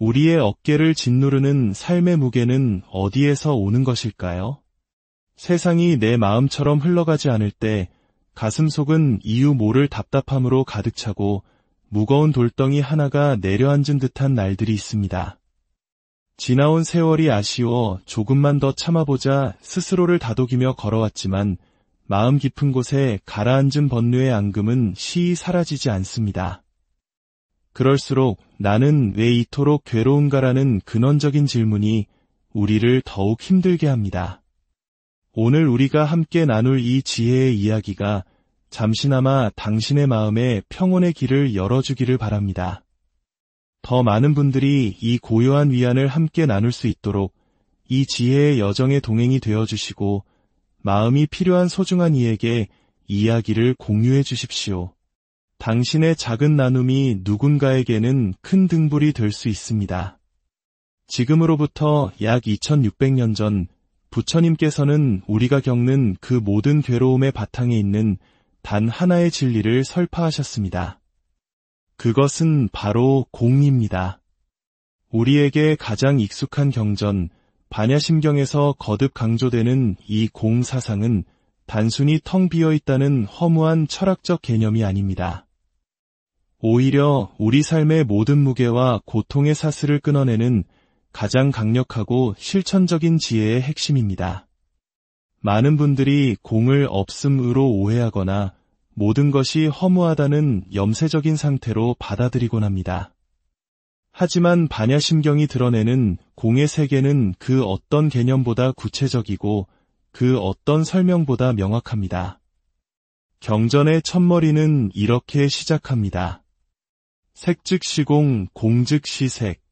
우리의 어깨를 짓누르는 삶의 무게는 어디에서 오는 것일까요? 세상이 내 마음처럼 흘러가지 않을 때 가슴속은 이유 모를 답답함으로 가득 차고 무거운 돌덩이 하나가 내려앉은 듯한 날들이 있습니다. 지나온 세월이 아쉬워 조금만 더 참아보자 스스로를 다독이며 걸어왔지만 마음 깊은 곳에 가라앉은 번뇌의 앙금은 쉬이 사라지지 않습니다. 그럴수록 나는 왜 이토록 괴로운가라는 근원적인 질문이 우리를 더욱 힘들게 합니다. 오늘 우리가 함께 나눌 이 지혜의 이야기가 잠시나마 당신의 마음에 평온의 길을 열어주기를 바랍니다. 더 많은 분들이 이 고요한 위안을 함께 나눌 수 있도록 이 지혜의 여정의 동행이 되어주시고 마음이 필요한 소중한 이에게 이야기를 공유해 주십시오. 당신의 작은 나눔이 누군가에게는 큰 등불이 될 수 있습니다. 지금으로부터 약 2600년 전 부처님께서는 우리가 겪는 그 모든 괴로움의 바탕에 있는 단 하나의 진리를 설파하셨습니다. 그것은 바로 공입니다. 우리에게 가장 익숙한 경전, 반야심경에서 거듭 강조되는 이 공 사상은 단순히 텅 비어 있다는 허무한 철학적 개념이 아닙니다. 오히려 우리 삶의 모든 무게와 고통의 사슬을 끊어내는 가장 강력하고 실천적인 지혜의 핵심입니다. 많은 분들이 공을 없음으로 오해하거나 모든 것이 허무하다는 염세적인 상태로 받아들이곤 합니다. 하지만 반야심경이 드러내는 공의 세계는 그 어떤 개념보다 구체적이고 그 어떤 설명보다 명확합니다. 경전의 첫머리는 이렇게 시작합니다. 색즉 시공, 공즉 시색.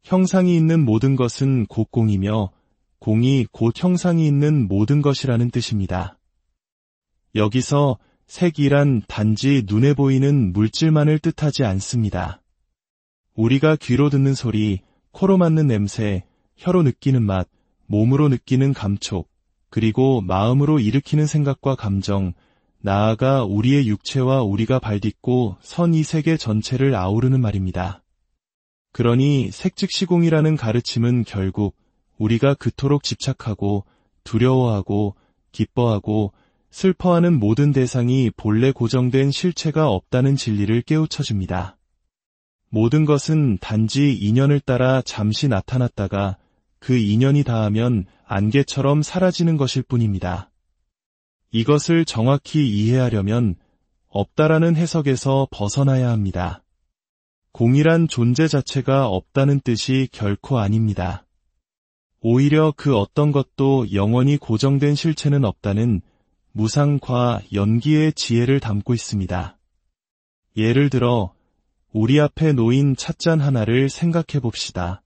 형상이 있는 모든 것은 곧 공이며 공이 곧 형상이 있는 모든 것이라는 뜻입니다. 여기서 색이란 단지 눈에 보이는 물질만을 뜻하지 않습니다. 우리가 귀로 듣는 소리, 코로 맡는 냄새, 혀로 느끼는 맛, 몸으로 느끼는 감촉, 그리고 마음으로 일으키는 생각과 감정, 나아가 우리의 육체와 우리가 발딛고 선 이 세계 전체를 아우르는 말입니다. 그러니 색즉시공이라는 가르침은 결국 우리가 그토록 집착하고 두려워하고 기뻐하고 슬퍼하는 모든 대상이 본래 고정된 실체가 없다는 진리를 깨우쳐줍니다. 모든 것은 단지 인연을 따라 잠시 나타났다가 그 인연이 다하면 안개처럼 사라지는 것일 뿐입니다. 이것을 정확히 이해하려면 없다라는 해석에서 벗어나야 합니다. 공이란 존재 자체가 없다는 뜻이 결코 아닙니다. 오히려 그 어떤 것도 영원히 고정된 실체는 없다는 무상과 연기의 지혜를 담고 있습니다. 예를 들어 우리 앞에 놓인 찻잔 하나를 생각해 봅시다.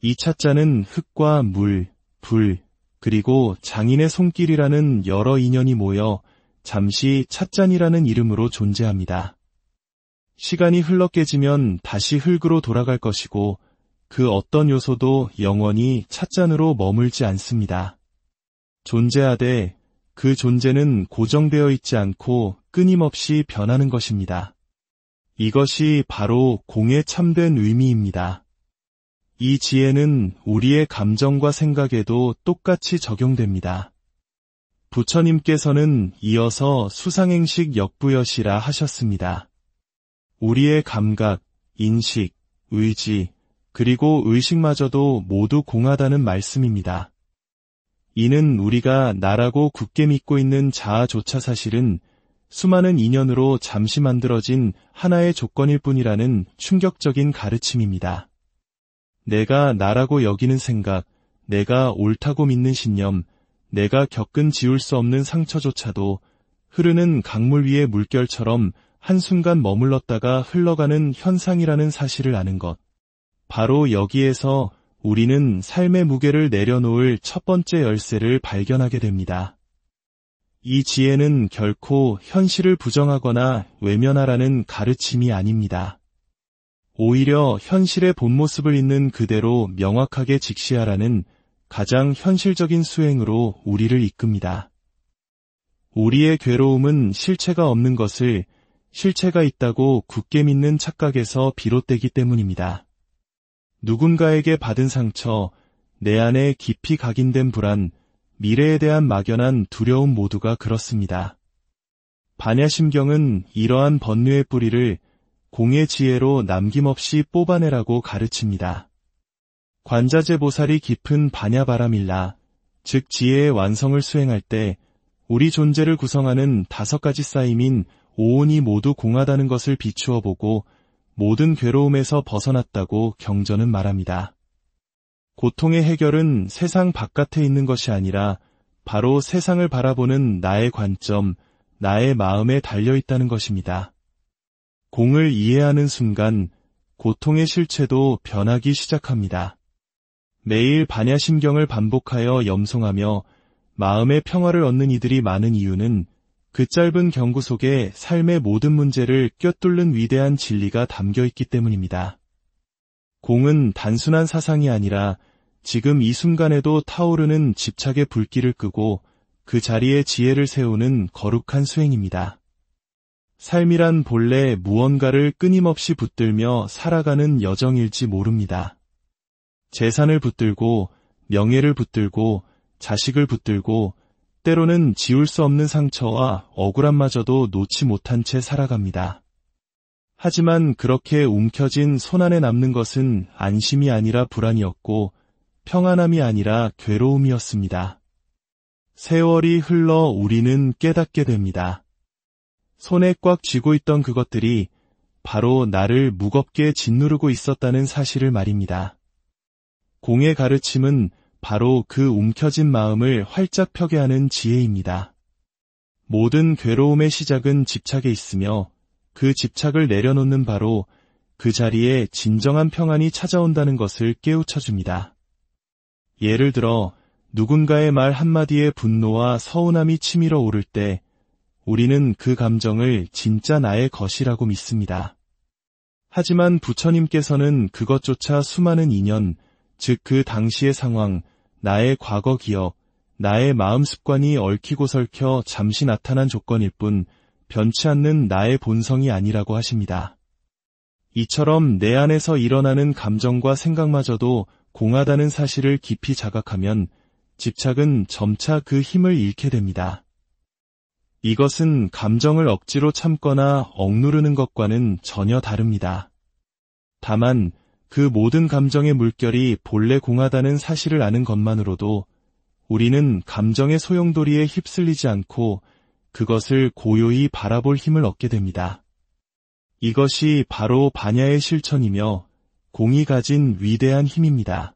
이 찻잔은 흙과 물, 불, 그리고 장인의 손길이라는 여러 인연이 모여 잠시 찻잔이라는 이름으로 존재합니다. 시간이 흘러 깨지면 다시 흙으로 돌아갈 것이고 그 어떤 요소도 영원히 찻잔으로 머물지 않습니다. 존재하되 그 존재는 고정되어 있지 않고 끊임없이 변하는 것입니다. 이것이 바로 공의 참된 의미입니다. 이 지혜는 우리의 감정과 생각에도 똑같이 적용됩니다. 부처님께서는 이어서 수상행식 역부여시라 하셨습니다. 우리의 감각, 인식, 의지, 그리고 의식마저도 모두 공하다는 말씀입니다. 이는 우리가 나라고 굳게 믿고 있는 자아조차 사실은 수많은 인연으로 잠시 만들어진 하나의 조건일 뿐이라는 충격적인 가르침입니다. 내가 나라고 여기는 생각, 내가 옳다고 믿는 신념, 내가 겪은 지울 수 없는 상처조차도 흐르는 강물 위의 물결처럼 한순간 머물렀다가 흘러가는 현상이라는 사실을 아는 것. 바로 여기에서 우리는 삶의 무게를 내려놓을 첫 번째 열쇠를 발견하게 됩니다. 이 지혜는 결코 현실을 부정하거나 외면하라는 가르침이 아닙니다. 오히려 현실의 본 모습을 있는 그대로 명확하게 직시하라는 가장 현실적인 수행으로 우리를 이끕니다. 우리의 괴로움은 실체가 없는 것을 실체가 있다고 굳게 믿는 착각에서 비롯되기 때문입니다. 누군가에게 받은 상처, 내 안에 깊이 각인된 불안, 미래에 대한 막연한 두려움 모두가 그렇습니다. 반야심경은 이러한 번뇌의 뿌리를 공의 지혜로 남김없이 뽑아내라고 가르칩니다. 관자재보살이 깊은 반야바라밀라, 즉 지혜의 완성을 수행할 때 우리 존재를 구성하는 5가지 쌓임인 오온이 모두 공하다는 것을 비추어 보고 모든 괴로움에서 벗어났다고 경전은 말합니다. 고통의 해결은 세상 바깥에 있는 것이 아니라 바로 세상을 바라보는 나의 관점, 나의 마음에 달려있다는 것입니다. 공을 이해하는 순간 고통의 실체도 변하기 시작합니다. 매일 반야심경을 반복하여 염송하며 마음의 평화를 얻는 이들이 많은 이유는 그 짧은 경구 속에 삶의 모든 문제를 꿰뚫는 위대한 진리가 담겨있기 때문입니다. 공은 단순한 사상이 아니라 지금 이 순간에도 타오르는 집착의 불길을 끄고 그 자리에 지혜를 세우는 거룩한 수행입니다. 삶이란 본래 무언가를 끊임없이 붙들며 살아가는 여정일지 모릅니다. 재산을 붙들고, 명예를 붙들고, 자식을 붙들고, 때로는 지울 수 없는 상처와 억울함마저도 놓지 못한 채 살아갑니다. 하지만 그렇게 움켜진 손안에 남는 것은 안심이 아니라 불안이었고, 평안함이 아니라 괴로움이었습니다. 세월이 흘러 우리는 깨닫게 됩니다. 손에 꽉 쥐고 있던 그것들이 바로 나를 무겁게 짓누르고 있었다는 사실을 말입니다. 공의 가르침은 바로 그 움켜진 마음을 활짝 펴게 하는 지혜입니다. 모든 괴로움의 시작은 집착에 있으며 그 집착을 내려놓는 바로 그 자리에 진정한 평안이 찾아온다는 것을 깨우쳐줍니다. 예를 들어 누군가의 말 한마디에 분노와 서운함이 치밀어 오를 때 우리는 그 감정을 진짜 나의 것이라고 믿습니다. 하지만 부처님께서는 그것조차 수많은 인연, 즉 그 당시의 상황, 나의 과거 기억, 나의 마음 습관이 얽히고 설켜 잠시 나타난 조건일 뿐 변치 않는 나의 본성이 아니라고 하십니다. 이처럼 내 안에서 일어나는 감정과 생각마저도 공하다는 사실을 깊이 자각하면 집착은 점차 그 힘을 잃게 됩니다. 이것은 감정을 억지로 참거나 억누르는 것과는 전혀 다릅니다. 다만 그 모든 감정의 물결이 본래 공하다는 사실을 아는 것만으로도 우리는 감정의 소용돌이에 휩쓸리지 않고 그것을 고요히 바라볼 힘을 얻게 됩니다. 이것이 바로 반야의 실천이며 공이 가진 위대한 힘입니다.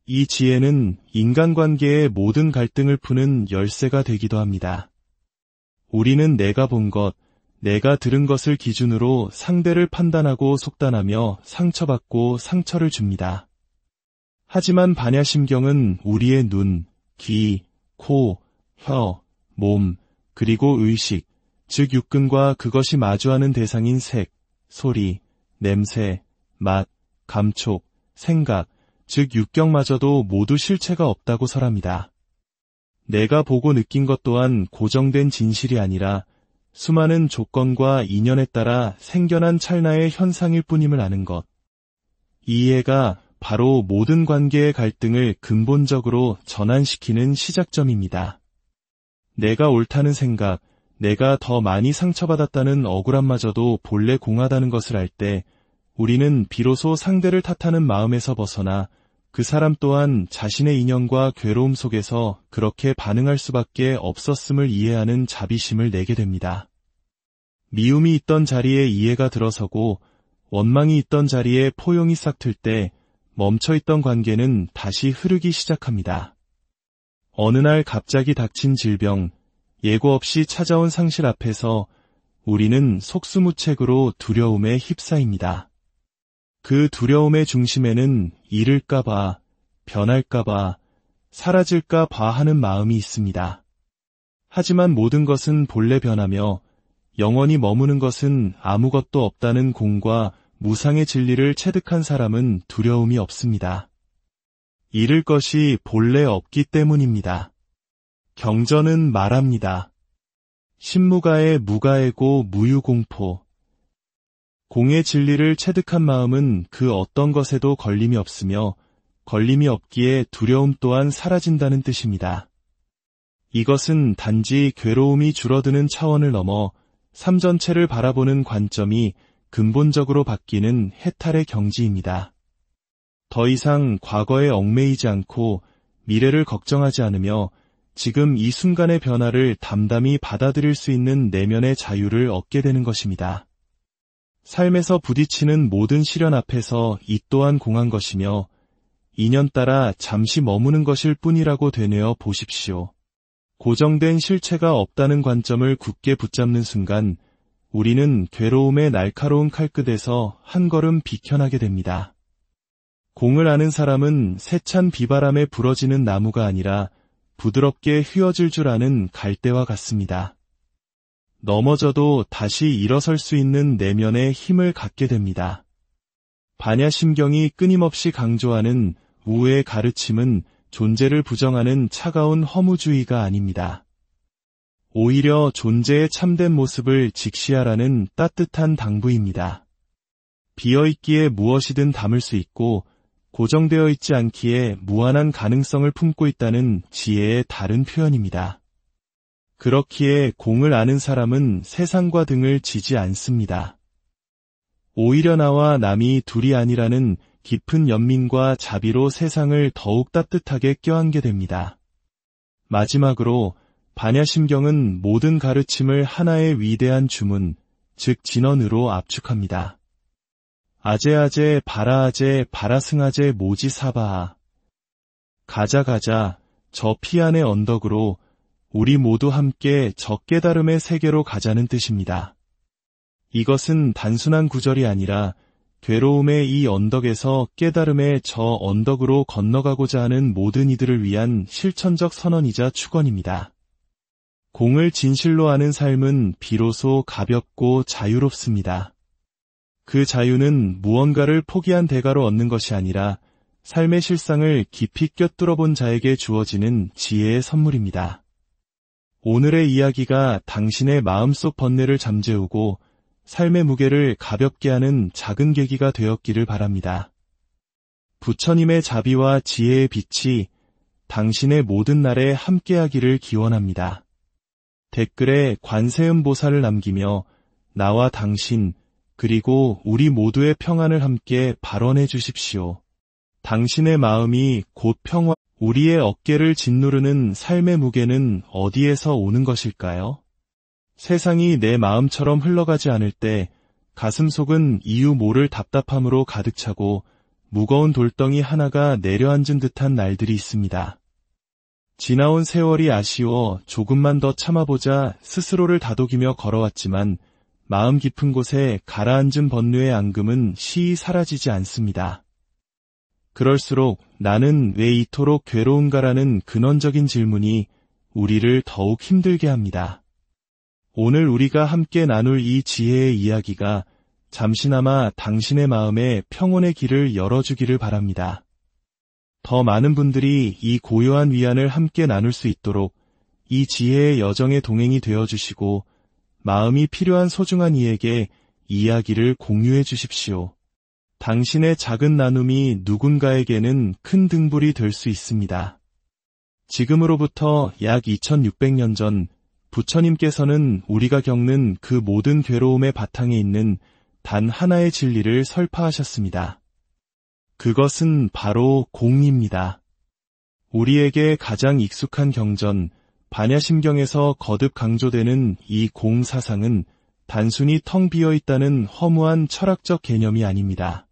이 지혜는 인간관계의 모든 갈등을 푸는 열쇠가 되기도 합니다. 우리는 내가 본 것, 내가 들은 것을 기준으로 상대를 판단하고 속단하며 상처받고 상처를 줍니다. 하지만 반야심경은 우리의 눈, 귀, 코, 혀, 몸, 그리고 의식, 즉 육근과 그것이 마주하는 대상인 색, 소리, 냄새, 맛, 감촉, 생각, 즉 육경마저도 모두 실체가 없다고 설합니다. 내가 보고 느낀 것 또한 고정된 진실이 아니라 수많은 조건과 인연에 따라 생겨난 찰나의 현상일 뿐임을 아는 것. 이 이해가 바로 모든 관계의 갈등을 근본적으로 전환시키는 시작점입니다. 내가 옳다는 생각, 내가 더 많이 상처받았다는 억울함마저도 본래 공하다는 것을 알 때 우리는 비로소 상대를 탓하는 마음에서 벗어나 그 사람 또한 자신의 인연과 괴로움 속에서 그렇게 반응할 수밖에 없었음을 이해하는 자비심을 내게 됩니다. 미움이 있던 자리에 이해가 들어서고 원망이 있던 자리에 포용이 싹 틀 때 멈춰있던 관계는 다시 흐르기 시작합니다. 어느 날 갑자기 닥친 질병, 예고 없이 찾아온 상실 앞에서 우리는 속수무책으로 두려움에 휩싸입니다. 그 두려움의 중심에는 잃을까봐, 변할까봐, 사라질까봐 하는 마음이 있습니다. 하지만 모든 것은 본래 변하며 영원히 머무는 것은 아무것도 없다는 공과 무상의 진리를 체득한 사람은 두려움이 없습니다. 잃을 것이 본래 없기 때문입니다. 경전은 말합니다. 신무가의 무가에고 무유공포. 공의 진리를 체득한 마음은 그 어떤 것에도 걸림이 없으며 걸림이 없기에 두려움 또한 사라진다는 뜻입니다. 이것은 단지 괴로움이 줄어드는 차원을 넘어 삶 전체를 바라보는 관점이 근본적으로 바뀌는 해탈의 경지입니다. 더 이상 과거에 얽매이지 않고 미래를 걱정하지 않으며 지금 이 순간의 변화를 담담히 받아들일 수 있는 내면의 자유를 얻게 되는 것입니다. 삶에서 부딪히는 모든 시련 앞에서 이 또한 공한 것이며 인연 따라 잠시 머무는 것일 뿐이라고 되뇌어 보십시오. 고정된 실체가 없다는 관점을 굳게 붙잡는 순간 우리는 괴로움의 날카로운 칼끝에서 한 걸음 비켜나게 됩니다. 공을 아는 사람은 세찬 비바람에 부러지는 나무가 아니라 부드럽게 휘어질 줄 아는 갈대와 같습니다. 넘어져도 다시 일어설 수 있는 내면의 힘을 갖게 됩니다. 반야심경이 끊임없이 강조하는 우의 가르침은 존재를 부정하는 차가운 허무주의가 아닙니다. 오히려 존재의 참된 모습을 직시하라는 따뜻한 당부입니다. 비어있기에 무엇이든 담을 수 있고 고정되어 있지 않기에 무한한 가능성을 품고 있다는 지혜의 다른 표현입니다. 그렇기에 공을 아는 사람은 세상과 등을 지지 않습니다. 오히려 나와 남이 둘이 아니라는 깊은 연민과 자비로 세상을 더욱 따뜻하게 껴안게 됩니다. 마지막으로 반야심경은 모든 가르침을 하나의 위대한 주문, 즉 진언으로 압축합니다. 아제아제 바라아제 바라승아제 모지사바아. 가자 저 피안의 언덕으로 우리 모두 함께 저 깨달음의 세계로 가자는 뜻입니다. 이것은 단순한 구절이 아니라 괴로움의 이 언덕에서 깨달음의 저 언덕으로 건너가고자 하는 모든 이들을 위한 실천적 선언이자 축원입니다. 공을 진실로 아는 삶은 비로소 가볍고 자유롭습니다. 그 자유는 무언가를 포기한 대가로 얻는 것이 아니라 삶의 실상을 깊이 꿰뚫어 본 자에게 주어지는 지혜의 선물입니다. 오늘의 이야기가 당신의 마음속 번뇌를 잠재우고 삶의 무게를 가볍게 하는 작은 계기가 되었기를 바랍니다. 부처님의 자비와 지혜의 빛이 당신의 모든 날에 함께하기를 기원합니다. 댓글에 관세음보살을 남기며 나와 당신 그리고 우리 모두의 평안을 함께 발언해 주십시오. 당신의 마음이 곧 평화, 우리의 어깨를 짓누르는 삶의 무게는 어디에서 오는 것일까요? 세상이 내 마음처럼 흘러가지 않을 때 가슴속은 이유 모를 답답함으로 가득 차고 무거운 돌덩이 하나가 내려앉은 듯한 날들이 있습니다. 지나온 세월이 아쉬워 조금만 더 참아보자 스스로를 다독이며 걸어왔지만 마음 깊은 곳에 가라앉은 번뇌의 앙금은 시히 사라지지 않습니다. 그럴수록 나는 왜 이토록 괴로운가라는 근원적인 질문이 우리를 더욱 힘들게 합니다. 오늘 우리가 함께 나눌 이 지혜의 이야기가 잠시나마 당신의 마음에 평온의 길을 열어주기를 바랍니다. 더 많은 분들이 이 고요한 위안을 함께 나눌 수 있도록 이 지혜의 여정의 동행이 되어주시고 마음이 필요한 소중한 이에게 이야기를 공유해 주십시오. 당신의 작은 나눔이 누군가에게는 큰 등불이 될 수 있습니다. 지금으로부터 약 2600년 전 부처님께서는 우리가 겪는 그 모든 괴로움의 바탕에 있는 단 하나의 진리를 설파하셨습니다. 그것은 바로 공입니다. 우리에게 가장 익숙한 경전, 반야심경에서 거듭 강조되는 이 공 사상은 단순히 텅 비어 있다는 허무한 철학적 개념이 아닙니다.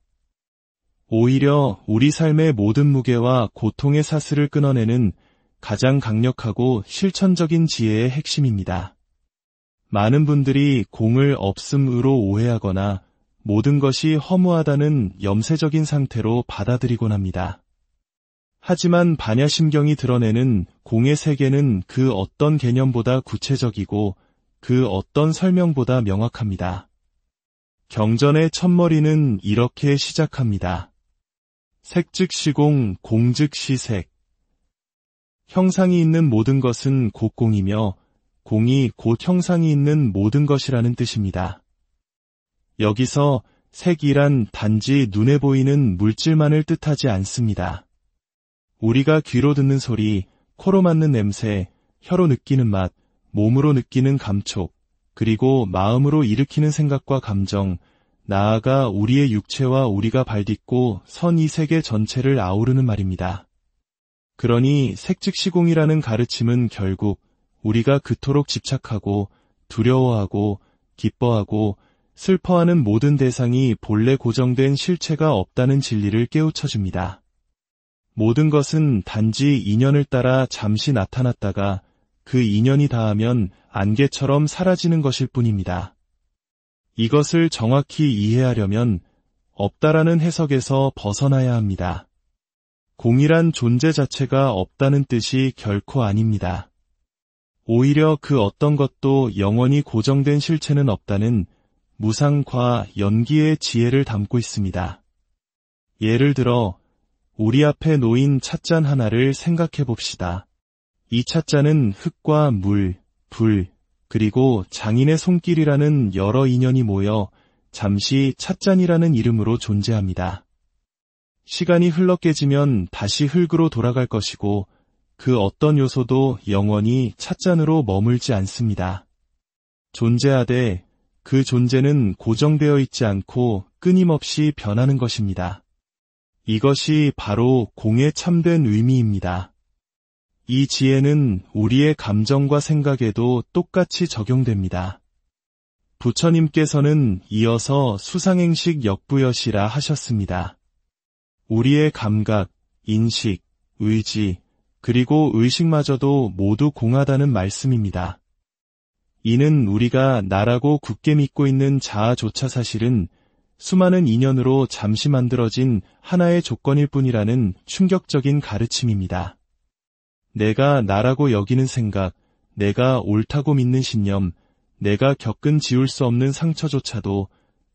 오히려 우리 삶의 모든 무게와 고통의 사슬을 끊어내는 가장 강력하고 실천적인 지혜의 핵심입니다. 많은 분들이 공을 없음으로 오해하거나 모든 것이 허무하다는 염세적인 상태로 받아들이곤 합니다. 하지만 반야심경이 드러내는 공의 세계는 그 어떤 개념보다 구체적이고 그 어떤 설명보다 명확합니다. 경전의 첫머리는 이렇게 시작합니다. 색즉 시공, 공즉 시색. 형상이 있는 모든 것은 곧 공이며 공이 곧 형상이 있는 모든 것이라는 뜻입니다. 여기서 색이란 단지 눈에 보이는 물질만을 뜻하지 않습니다. 우리가 귀로 듣는 소리, 코로 맡는 냄새, 혀로 느끼는 맛, 몸으로 느끼는 감촉, 그리고 마음으로 일으키는 생각과 감정, 나아가 우리의 육체와 우리가 발딛고 선 이 세계 전체를 아우르는 말입니다. 그러니 색즉시공이라는 가르침은 결국 우리가 그토록 집착하고 두려워하고 기뻐하고 슬퍼하는 모든 대상이 본래 고정된 실체가 없다는 진리를 깨우쳐줍니다. 모든 것은 단지 인연을 따라 잠시 나타났다가 그 인연이 다하면 안개처럼 사라지는 것일 뿐입니다. 이것을 정확히 이해하려면 없다라는 해석에서 벗어나야 합니다. 공이란 존재 자체가 없다는 뜻이 결코 아닙니다. 오히려 그 어떤 것도 영원히 고정된 실체는 없다는 무상과 연기의 지혜를 담고 있습니다. 예를 들어 우리 앞에 놓인 찻잔 하나를 생각해 봅시다. 이 찻잔은 흙과 물, 불, 그리고 장인의 손길이라는 여러 인연이 모여 잠시 찻잔이라는 이름으로 존재합니다. 시간이 흘러 깨지면 다시 흙으로 돌아갈 것이고 그 어떤 요소도 영원히 찻잔으로 머물지 않습니다. 존재하되 그 존재는 고정되어 있지 않고 끊임없이 변하는 것입니다. 이것이 바로 공의 참된 의미입니다. 이 지혜는 우리의 감정과 생각에도 똑같이 적용됩니다. 부처님께서는 이어서 수상행식 역부여시라 하셨습니다. 우리의 감각, 인식, 의지, 그리고 의식마저도 모두 공하다는 말씀입니다. 이는 우리가 나라고 굳게 믿고 있는 자아조차 사실은 수많은 인연으로 잠시 만들어진 하나의 조건일 뿐이라는 충격적인 가르침입니다. 내가 나라고 여기는 생각, 내가 옳다고 믿는 신념, 내가 겪은 지울 수 없는 상처조차도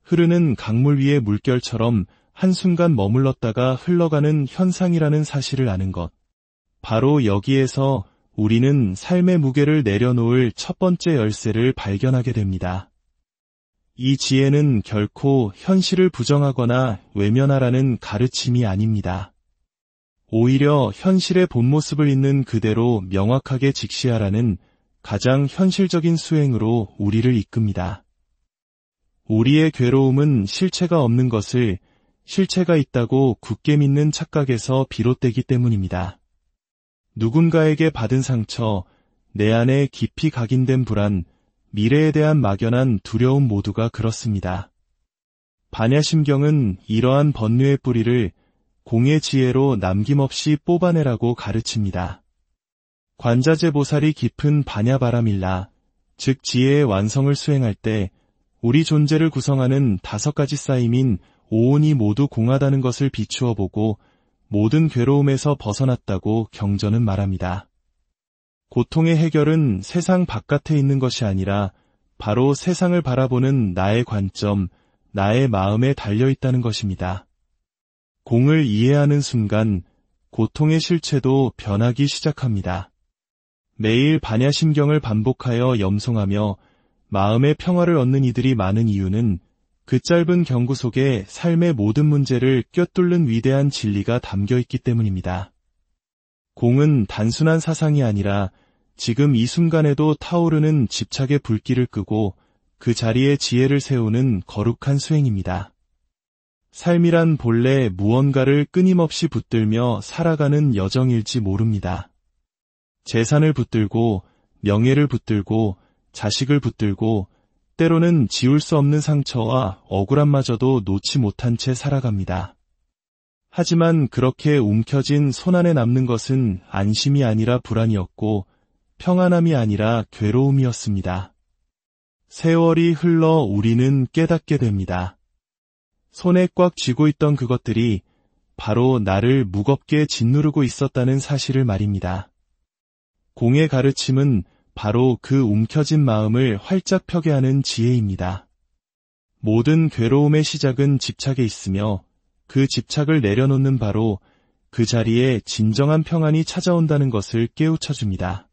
흐르는 강물 위의 물결처럼 한순간 머물렀다가 흘러가는 현상이라는 사실을 아는 것. 바로 여기에서 우리는 삶의 무게를 내려놓을 첫 번째 열쇠를 발견하게 됩니다. 이 지혜는 결코 현실을 부정하거나 외면하라는 가르침이 아닙니다. 오히려 현실의 본 모습을 있는 그대로 명확하게 직시하라는 가장 현실적인 수행으로 우리를 이끕니다. 우리의 괴로움은 실체가 없는 것을 실체가 있다고 굳게 믿는 착각에서 비롯되기 때문입니다. 누군가에게 받은 상처, 내 안에 깊이 각인된 불안, 미래에 대한 막연한 두려움 모두가 그렇습니다. 반야심경은 이러한 번뇌의 뿌리를 공의 지혜로 남김없이 뽑아내라고 가르칩니다. 관자재 보살이 깊은 반야바라밀라, 즉 지혜의 완성을 수행할 때 우리 존재를 구성하는 5가지 쌓임인 오온이 모두 공하다는 것을 비추어 보고 모든 괴로움에서 벗어났다고 경전은 말합니다. 고통의 해결은 세상 바깥에 있는 것이 아니라 바로 세상을 바라보는 나의 관점, 나의 마음에 달려있다는 것입니다. 공을 이해하는 순간 고통의 실체도 변하기 시작합니다. 매일 반야심경을 반복하여 염송하며 마음의 평화를 얻는 이들이 많은 이유는 그 짧은 경구 속에 삶의 모든 문제를 꿰뚫는 위대한 진리가 담겨있기 때문입니다. 공은 단순한 사상이 아니라 지금 이 순간에도 타오르는 집착의 불길을 끄고 그 자리에 지혜를 세우는 거룩한 수행입니다. 삶이란 본래 무언가를 끊임없이 붙들며 살아가는 여정일지 모릅니다. 재산을 붙들고 명예를 붙들고 자식을 붙들고 때로는 지울 수 없는 상처와 억울함마저도 놓지 못한 채 살아갑니다. 하지만 그렇게 움켜진 손안에 남는 것은 안심이 아니라 불안이었고 평안함이 아니라 괴로움이었습니다. 세월이 흘러 우리는 깨닫게 됩니다. 손에 꽉 쥐고 있던 그것들이 바로 나를 무겁게 짓누르고 있었다는 사실을 말입니다. 공의 가르침은 바로 그 움켜진 마음을 활짝 펴게 하는 지혜입니다. 모든 괴로움의 시작은 집착에 있으며 그 집착을 내려놓는 바로 그 자리에 진정한 평안이 찾아온다는 것을 깨우쳐줍니다.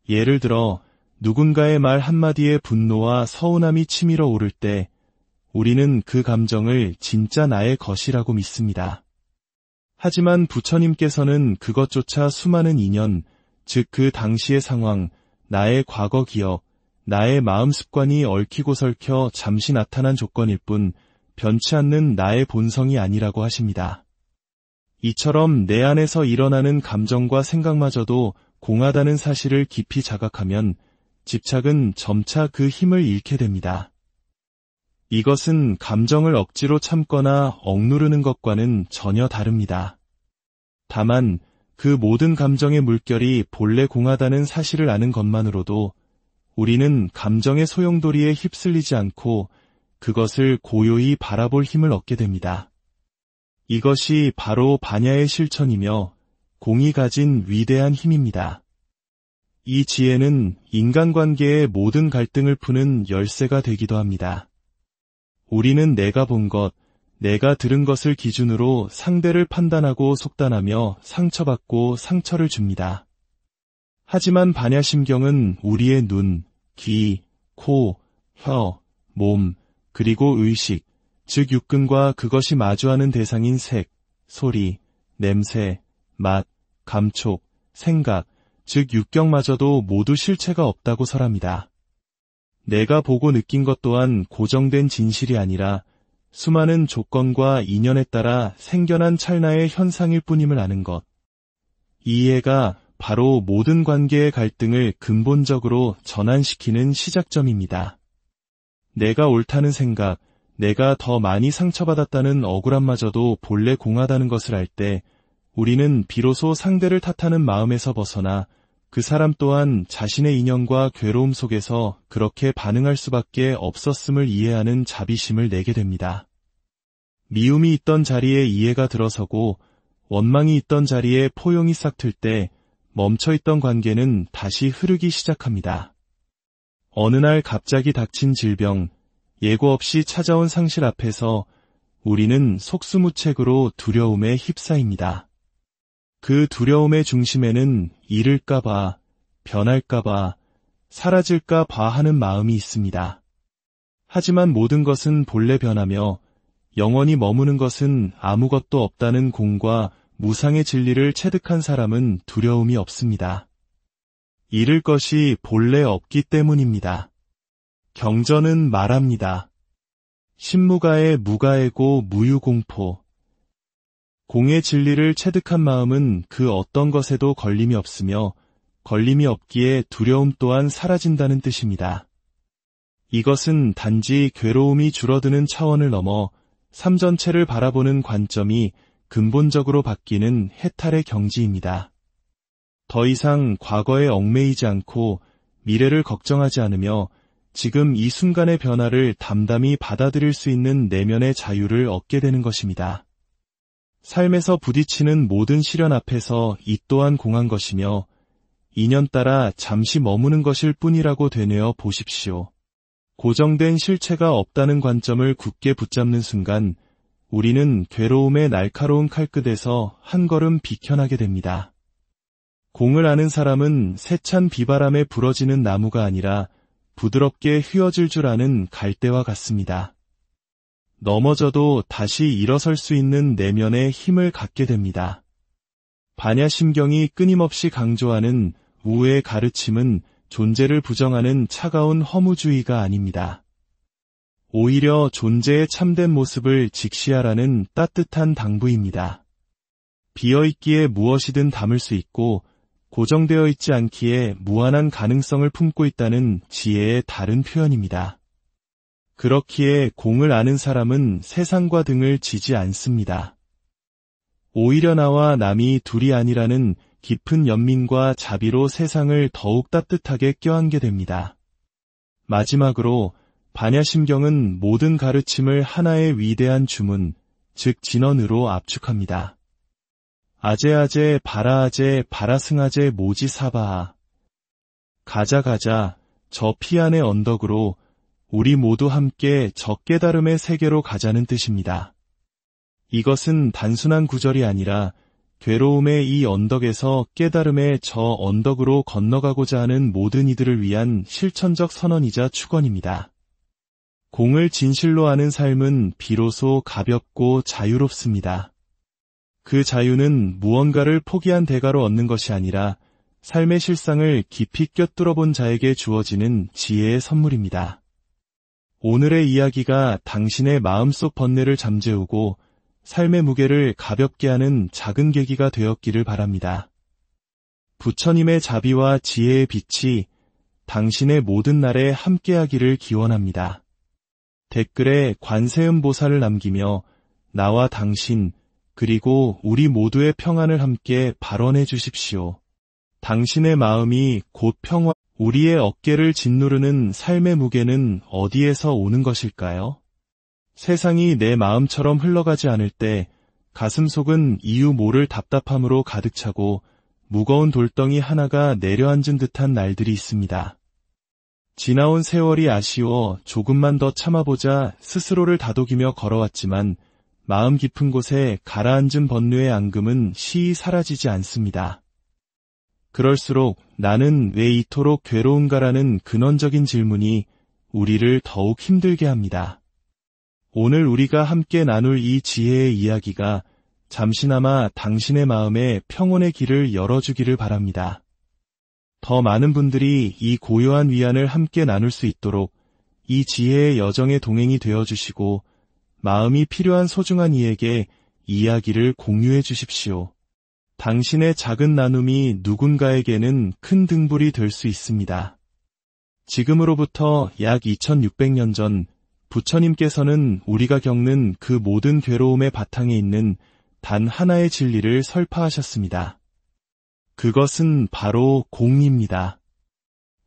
예를 들어 누군가의 말 한마디에 분노와 서운함이 치밀어 오를 때 우리는 그 감정을 진짜 나의 것이라고 믿습니다. 하지만 부처님께서는 그것조차 수많은 인연, 즉 그 당시의 상황, 나의 과거 기억, 나의 마음 습관이 얽히고 설켜 잠시 나타난 조건일 뿐 변치 않는 나의 본성이 아니라고 하십니다. 이처럼 내 안에서 일어나는 감정과 생각마저도 공하다는 사실을 깊이 자각하면 집착은 점차 그 힘을 잃게 됩니다. 이것은 감정을 억지로 참거나 억누르는 것과는 전혀 다릅니다. 다만 그 모든 감정의 물결이 본래 공하다는 사실을 아는 것만으로도 우리는 감정의 소용돌이에 휩쓸리지 않고 그것을 고요히 바라볼 힘을 얻게 됩니다. 이것이 바로 반야의 실천이며 공이 가진 위대한 힘입니다. 이 지혜는 인간관계의 모든 갈등을 푸는 열쇠가 되기도 합니다. 우리는 내가 본 것, 내가 들은 것을 기준으로 상대를 판단하고 속단하며 상처받고 상처를 줍니다. 하지만 반야심경은 우리의 눈, 귀, 코, 혀, 몸, 그리고 의식, 즉 육근과 그것이 마주하는 대상인 색, 소리, 냄새, 맛, 감촉, 생각, 즉 육경마저도 모두 실체가 없다고 설합니다. 내가 보고 느낀 것 또한 고정된 진실이 아니라 수많은 조건과 인연에 따라 생겨난 찰나의 현상일 뿐임을 아는 것. 이 이해가 바로 모든 관계의 갈등을 근본적으로 전환시키는 시작점입니다. 내가 옳다는 생각, 내가 더 많이 상처받았다는 억울함마저도 본래 공하다는 것을 알 때 우리는 비로소 상대를 탓하는 마음에서 벗어나 그 사람 또한 자신의 인연과 괴로움 속에서 그렇게 반응할 수밖에 없었음을 이해하는 자비심을 내게 됩니다. 미움이 있던 자리에 이해가 들어서고 원망이 있던 자리에 포용이 싹 틀 때 멈춰있던 관계는 다시 흐르기 시작합니다. 어느 날 갑자기 닥친 질병, 예고 없이 찾아온 상실 앞에서 우리는 속수무책으로 두려움에 휩싸입니다. 그 두려움의 중심에는 잃을까봐, 변할까봐, 사라질까봐 하는 마음이 있습니다. 하지만 모든 것은 본래 변하며 영원히 머무는 것은 아무것도 없다는 공과 무상의 진리를 체득한 사람은 두려움이 없습니다. 잃을 것이 본래 없기 때문입니다. 경전은 말합니다. 신무가의 무가애고 무유공포. 공의 진리를 체득한 마음은 그 어떤 것에도 걸림이 없으며 걸림이 없기에 두려움 또한 사라진다는 뜻입니다. 이것은 단지 괴로움이 줄어드는 차원을 넘어 삶 전체를 바라보는 관점이 근본적으로 바뀌는 해탈의 경지입니다. 더 이상 과거에 얽매이지 않고 미래를 걱정하지 않으며 지금 이 순간의 변화를 담담히 받아들일 수 있는 내면의 자유를 얻게 되는 것입니다. 삶에서 부딪히는 모든 시련 앞에서 이 또한 공한 것이며 인연 따라 잠시 머무는 것일 뿐이라고 되뇌어 보십시오. 고정된 실체가 없다는 관점을 굳게 붙잡는 순간 우리는 괴로움의 날카로운 칼끝에서 한 걸음 비켜나게 됩니다. 공을 아는 사람은 세찬 비바람에 부러지는 나무가 아니라 부드럽게 휘어질 줄 아는 갈대와 같습니다. 넘어져도 다시 일어설 수 있는 내면의 힘을 갖게 됩니다. 반야심경이 끊임없이 강조하는 우의 가르침은 존재를 부정하는 차가운 허무주의가 아닙니다. 오히려 존재의 참된 모습을 직시하라는 따뜻한 당부입니다. 비어있기에 무엇이든 담을 수 있고 고정되어 있지 않기에 무한한 가능성을 품고 있다는 지혜의 다른 표현입니다. 그렇기에 공을 아는 사람은 세상과 등을 지지 않습니다. 오히려 나와 남이 둘이 아니라는 깊은 연민과 자비로 세상을 더욱 따뜻하게 껴안게 됩니다. 마지막으로 반야심경은 모든 가르침을 하나의 위대한 주문, 즉 진언으로 압축합니다. 아제아제 바라아제 바라승아제 모지사바아. 가자 저 피안의 언덕으로 우리 모두 함께 저 깨달음의 세계로 가자는 뜻입니다. 이것은 단순한 구절이 아니라 괴로움의 이 언덕에서 깨달음의 저 언덕으로 건너가고자 하는 모든 이들을 위한 실천적 선언이자 축원입니다. 공을 진실로 아는 삶은 비로소 가볍고 자유롭습니다. 그 자유는 무언가를 포기한 대가로 얻는 것이 아니라 삶의 실상을 깊이 꿰뚫어 본 자에게 주어지는 지혜의 선물입니다. 오늘의 이야기가 당신의 마음속 번뇌를 잠재우고 삶의 무게를 가볍게 하는 작은 계기가 되었기를 바랍니다. 부처님의 자비와 지혜의 빛이 당신의 모든 날에 함께하기를 기원합니다. 댓글에 관세음보살을 남기며 나와 당신 그리고 우리 모두의 평안을 함께 발언해 주십시오. 당신의 마음이 곧 평화, 우리의 어깨를 짓누르는 삶의 무게는 어디에서 오는 것일까요? 세상이 내 마음처럼 흘러가지 않을 때 가슴속은 이유 모를 답답함으로 가득 차고 무거운 돌덩이 하나가 내려앉은 듯한 날들이 있습니다. 지나온 세월이 아쉬워 조금만 더 참아보자 스스로를 다독이며 걸어왔지만 마음 깊은 곳에 가라앉은 번뇌의 앙금은 시히 사라지지 않습니다. 그럴수록 나는 왜 이토록 괴로운가라는 근원적인 질문이 우리를 더욱 힘들게 합니다. 오늘 우리가 함께 나눌 이 지혜의 이야기가 잠시나마 당신의 마음에 평온의 길을 열어주기를 바랍니다. 더 많은 분들이 이 고요한 위안을 함께 나눌 수 있도록 이 지혜의 여정의 동행이 되어주시고 마음이 필요한 소중한 이에게 이야기를 공유해 주십시오. 당신의 작은 나눔이 누군가에게는 큰 등불이 될 수 있습니다. 지금으로부터 약 2600년 전 부처님께서는 우리가 겪는 그 모든 괴로움의 바탕에 있는 단 하나의 진리를 설파하셨습니다. 그것은 바로 공입니다.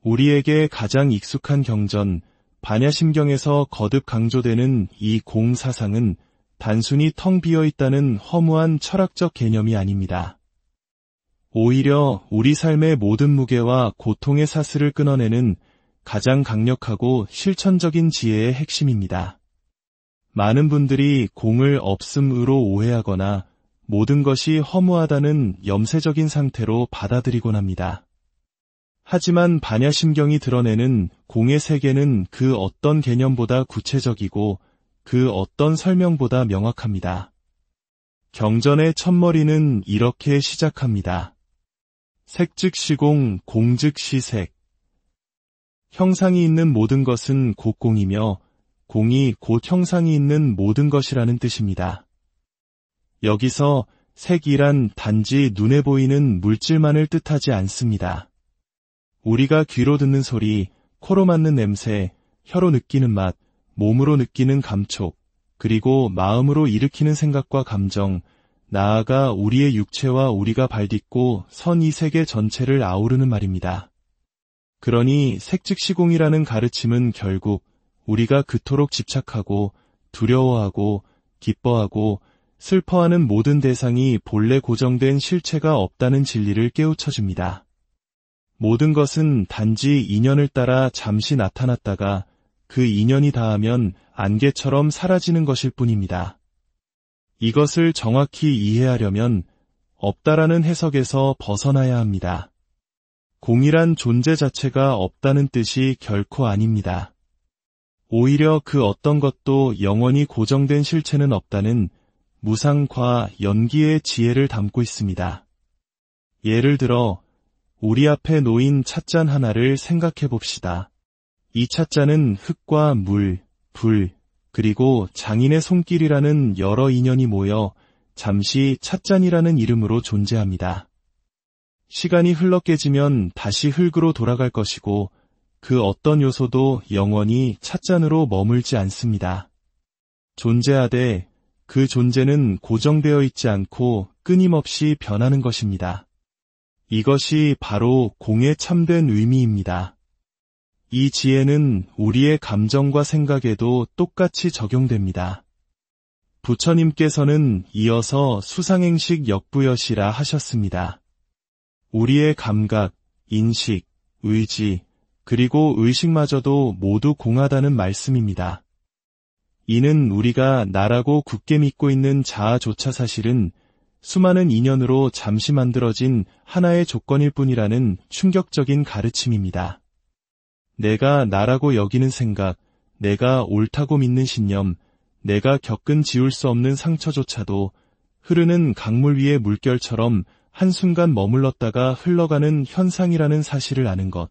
우리에게 가장 익숙한 경전, 반야심경에서 거듭 강조되는 이 공 사상은 단순히 텅 비어 있다는 허무한 철학적 개념이 아닙니다. 오히려 우리 삶의 모든 무게와 고통의 사슬을 끊어내는 가장 강력하고 실천적인 지혜의 핵심입니다. 많은 분들이 공을 없음으로 오해하거나 모든 것이 허무하다는 염세적인 상태로 받아들이곤 합니다. 하지만 반야심경이 드러내는 공의 세계는 그 어떤 개념보다 구체적이고 그 어떤 설명보다 명확합니다. 경전의 첫머리는 이렇게 시작합니다. 색즉 시공, 공즉 시색. 형상이 있는 모든 것은 곧 공이며 공이 곧 형상이 있는 모든 것이라는 뜻입니다. 여기서 색이란 단지 눈에 보이는 물질만을 뜻하지 않습니다. 우리가 귀로 듣는 소리, 코로 맡는 냄새, 혀로 느끼는 맛, 몸으로 느끼는 감촉, 그리고 마음으로 일으키는 생각과 감정, 나아가 우리의 육체와 우리가 발딛고 선 이 세계 전체를 아우르는 말입니다. 그러니 색즉시공이라는 가르침은 결국 우리가 그토록 집착하고 두려워하고 기뻐하고 슬퍼하는 모든 대상이 본래 고정된 실체가 없다는 진리를 깨우쳐줍니다. 모든 것은 단지 인연을 따라 잠시 나타났다가 그 인연이 다하면 안개처럼 사라지는 것일 뿐입니다. 이것을 정확히 이해하려면 없다라는 해석에서 벗어나야 합니다. 공이란 존재 자체가 없다는 뜻이 결코 아닙니다. 오히려 그 어떤 것도 영원히 고정된 실체는 없다는 무상과 연기의 지혜를 담고 있습니다. 예를 들어 우리 앞에 놓인 찻잔 하나를 생각해 봅시다. 이 찻잔은 흙과 물, 불, 그리고 장인의 손길이라는 여러 인연이 모여 잠시 찻잔이라는 이름으로 존재합니다. 시간이 흘러 깨지면 다시 흙으로 돌아갈 것이고 그 어떤 요소도 영원히 찻잔으로 머물지 않습니다. 존재하되 그 존재는 고정되어 있지 않고 끊임없이 변하는 것입니다. 이것이 바로 공의 참된 의미입니다. 이 지혜는 우리의 감정과 생각에도 똑같이 적용됩니다. 부처님께서는 이어서 수상행식 역부여시라 하셨습니다. 우리의 감각, 인식, 의지, 그리고 의식마저도 모두 공하다는 말씀입니다. 이는 우리가 나라고 굳게 믿고 있는 자아조차 사실은 수많은 인연으로 잠시 만들어진 하나의 조건일 뿐이라는 충격적인 가르침입니다. 내가 나라고 여기는 생각, 내가 옳다고 믿는 신념, 내가 겪은 지울 수 없는 상처조차도 흐르는 강물 위의 물결처럼 한순간 머물렀다가 흘러가는 현상이라는 사실을 아는 것.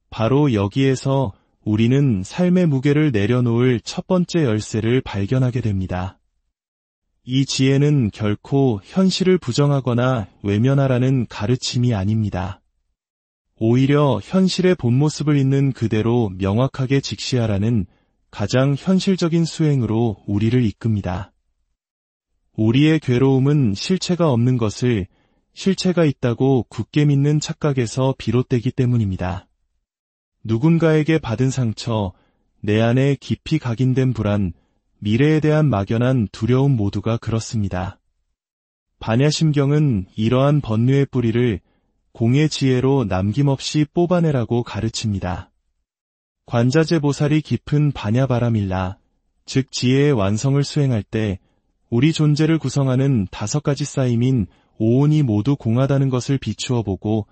바로 여기에서 우리는 삶의 무게를 내려놓을 첫 번째 열쇠를 발견하게 됩니다. 이 지혜는 결코 현실을 부정하거나 외면하라는 가르침이 아닙니다. 오히려 현실의 본 모습을 있는 그대로 명확하게 직시하라는 가장 현실적인 수행으로 우리를 이끕니다. 우리의 괴로움은 실체가 없는 것을 실체가 있다고 굳게 믿는 착각에서 비롯되기 때문입니다. 누군가에게 받은 상처, 내 안에 깊이 각인된 불안, 미래에 대한 막연한 두려움 모두가 그렇습니다. 반야심경은 이러한 번뇌의 뿌리를 공의 지혜로 남김없이 뽑아내라고 가르칩니다. 관자재보살이 깊은 반야바라밀라, 즉 지혜의 완성을 수행할 때 우리 존재를 구성하는 5가지 쌓임인 오온이 모두 공하다는 것을 비추어 보고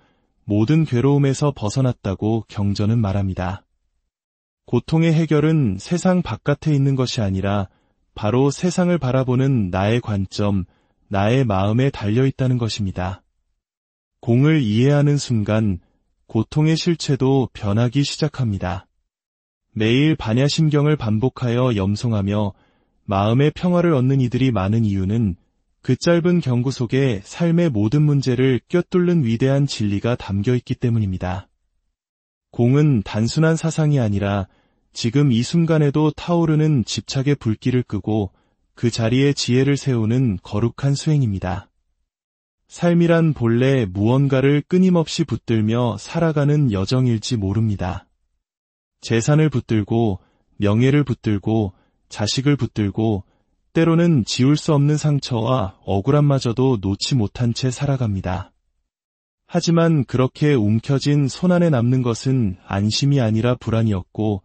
모든 괴로움에서 벗어났다고 경전은 말합니다. 고통의 해결은 세상 바깥에 있는 것이 아니라 바로 세상을 바라보는 나의 관점, 나의 마음에 달려있다는 것입니다. 공을 이해하는 순간 고통의 실체도 변하기 시작합니다. 매일 반야심경을 반복하여 염송하며 마음의 평화를 얻는 이들이 많은 이유는 그 짧은 경구 속에 삶의 모든 문제를 꿰뚫는 위대한 진리가 담겨있기 때문입니다. 공은 단순한 사상이 아니라 지금 이 순간에도 타오르는 집착의 불길을 끄고 그 자리에 지혜를 세우는 거룩한 수행입니다. 삶이란 본래 무언가를 끊임없이 붙들며 살아가는 여정일지 모릅니다. 재산을 붙들고, 명예를 붙들고, 자식을 붙들고, 때로는 지울 수 없는 상처와 억울함마저도 놓지 못한 채 살아갑니다. 하지만 그렇게 움켜진 손안에 남는 것은 안심이 아니라 불안이었고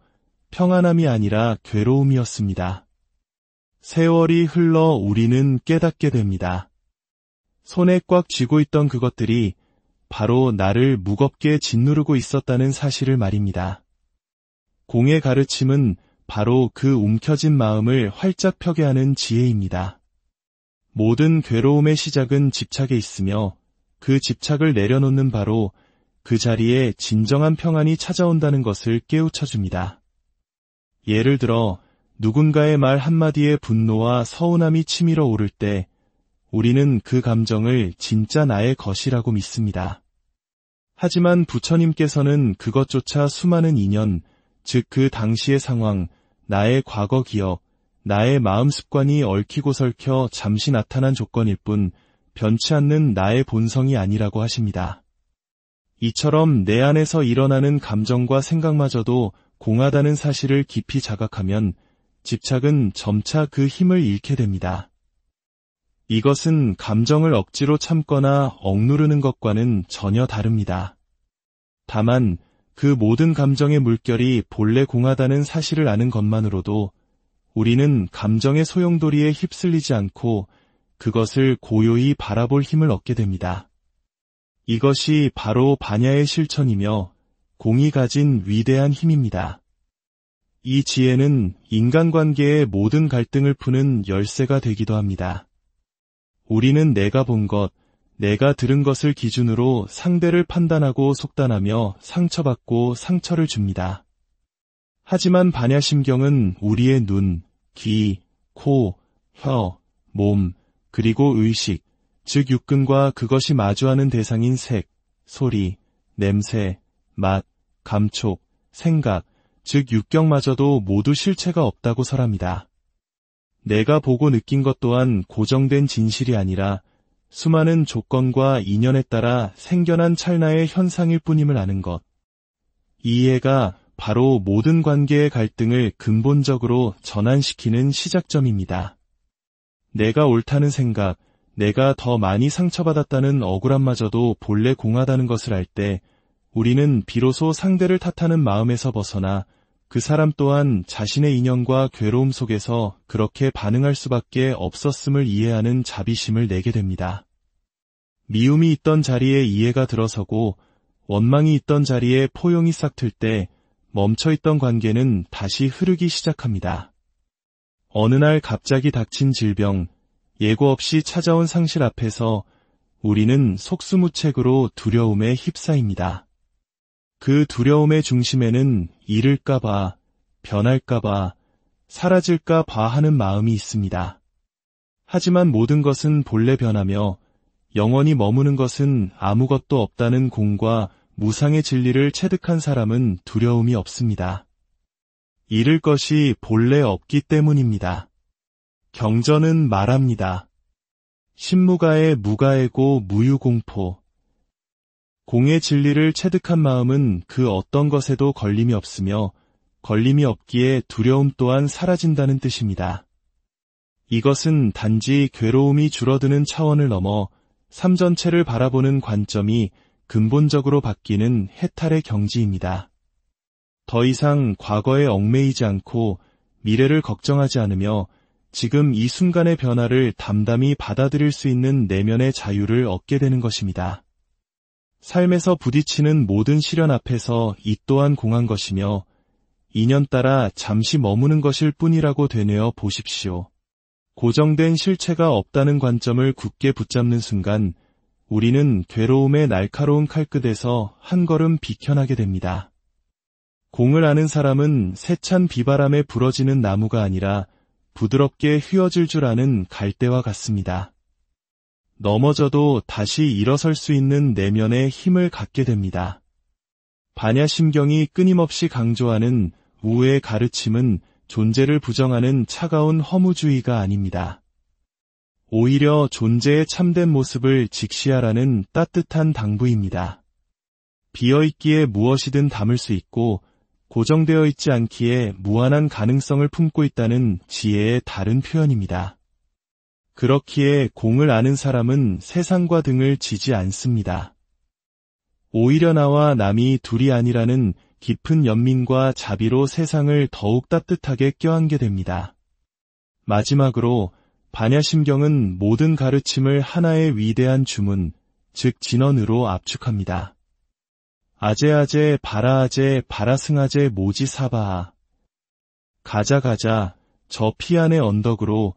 평안함이 아니라 괴로움이었습니다. 세월이 흘러 우리는 깨닫게 됩니다. 손에 꽉 쥐고 있던 그것들이 바로 나를 무겁게 짓누르고 있었다는 사실을 말입니다. 공의 가르침은 바로 그 움켜진 마음을 활짝 펴게 하는 지혜입니다. 모든 괴로움의 시작은 집착에 있으며 그 집착을 내려놓는 바로 그 자리에 진정한 평안이 찾아온다는 것을 깨우쳐줍니다. 예를 들어 누군가의 말 한마디에 분노와 서운함이 치밀어 오를 때 우리는 그 감정을 진짜 나의 것이라고 믿습니다. 하지만 부처님께서는 그것조차 수많은 인연, 즉 그 당시의 상황, 나의 과거 기억, 나의 마음 습관이 얽히고 설켜 잠시 나타난 조건일 뿐 변치 않는 나의 본성이 아니라고 하십니다. 이처럼 내 안에서 일어나는 감정과 생각마저도 공하다는 사실을 깊이 자각하면 집착은 점차 그 힘을 잃게 됩니다. 이것은 감정을 억지로 참거나 억누르는 것과는 전혀 다릅니다. 다만 그 모든 감정의 물결이 본래 공하다는 사실을 아는 것만으로도 우리는 감정의 소용돌이에 휩쓸리지 않고 그것을 고요히 바라볼 힘을 얻게 됩니다. 이것이 바로 반야의 실천이며 공이 가진 위대한 힘입니다. 이 지혜는 인간관계의 모든 갈등을 푸는 열쇠가 되기도 합니다. 우리는 내가 본 것, 내가 들은 것을 기준으로 상대를 판단하고 속단하며 상처받고 상처를 줍니다. 하지만 반야심경은 우리의 눈, 귀, 코, 혀, 몸, 그리고 의식, 즉 육근과 그것이 마주하는 대상인 색, 소리, 냄새, 맛, 감촉, 생각, 즉 육경마저도 모두 실체가 없다고 설합니다. 내가 보고 느낀 것 또한 고정된 진실이 아니라 수많은 조건과 인연에 따라 생겨난 찰나의 현상일 뿐임을 아는 것. 이 이해가 바로 모든 관계의 갈등을 근본적으로 전환시키는 시작점입니다. 내가 옳다는 생각, 내가 더 많이 상처받았다는 억울함마저도 본래 공하다는 것을 알 때 우리는 비로소 상대를 탓하는 마음에서 벗어나 그 사람 또한 자신의 인연과 괴로움 속에서 그렇게 반응할 수밖에 없었음을 이해하는 자비심을 내게 됩니다. 미움이 있던 자리에 이해가 들어서고 원망이 있던 자리에 포용이 싹 틀 때 멈춰있던 관계는 다시 흐르기 시작합니다. 어느 날 갑자기 닥친 질병, 예고 없이 찾아온 상실 앞에서 우리는 속수무책으로 두려움에 휩싸입니다. 그 두려움의 중심에는 잃을까봐, 변할까봐, 사라질까봐 하는 마음이 있습니다. 하지만 모든 것은 본래 변하며 영원히 머무는 것은 아무것도 없다는 공과 무상의 진리를 체득한 사람은 두려움이 없습니다. 잃을 것이 본래 없기 때문입니다. 경전은 말합니다. 신무가의 무가애고 무유공포. 공의 진리를 체득한 마음은 그 어떤 것에도 걸림이 없으며 걸림이 없기에 두려움 또한 사라진다는 뜻입니다. 이것은 단지 괴로움이 줄어드는 차원을 넘어 삶 전체를 바라보는 관점이 근본적으로 바뀌는 해탈의 경지입니다. 더 이상 과거에 얽매이지 않고 미래를 걱정하지 않으며 지금 이 순간의 변화를 담담히 받아들일 수 있는 내면의 자유를 얻게 되는 것입니다. 삶에서 부딪히는 모든 시련 앞에서 이 또한 공한 것이며 인연 따라 잠시 머무는 것일 뿐이라고 되뇌어 보십시오. 고정된 실체가 없다는 관점을 굳게 붙잡는 순간 우리는 괴로움의 날카로운 칼끝에서 한 걸음 비켜나게 됩니다. 공을 아는 사람은 세찬 비바람에 부러지는 나무가 아니라 부드럽게 휘어질 줄 아는 갈대와 같습니다. 넘어져도 다시 일어설 수 있는 내면의 힘을 갖게 됩니다. 반야심경이 끊임없이 강조하는 우의 가르침은 존재를 부정하는 차가운 허무주의가 아닙니다. 오히려 존재의 참된 모습을 직시하라는 따뜻한 당부입니다. 비어있기에 무엇이든 담을 수 있고 고정되어 있지 않기에 무한한 가능성을 품고 있다는 지혜의 다른 표현입니다. 그렇기에 공을 아는 사람은 세상과 등을 지지 않습니다. 오히려 나와 남이 둘이 아니라는 깊은 연민과 자비로 세상을 더욱 따뜻하게 껴안게 됩니다. 마지막으로 반야심경은 모든 가르침을 하나의 위대한 주문, 즉 진언으로 압축합니다. 아제아제 바라아제 바라승아제 모지사바아. 가자 가자 저 피안의 언덕으로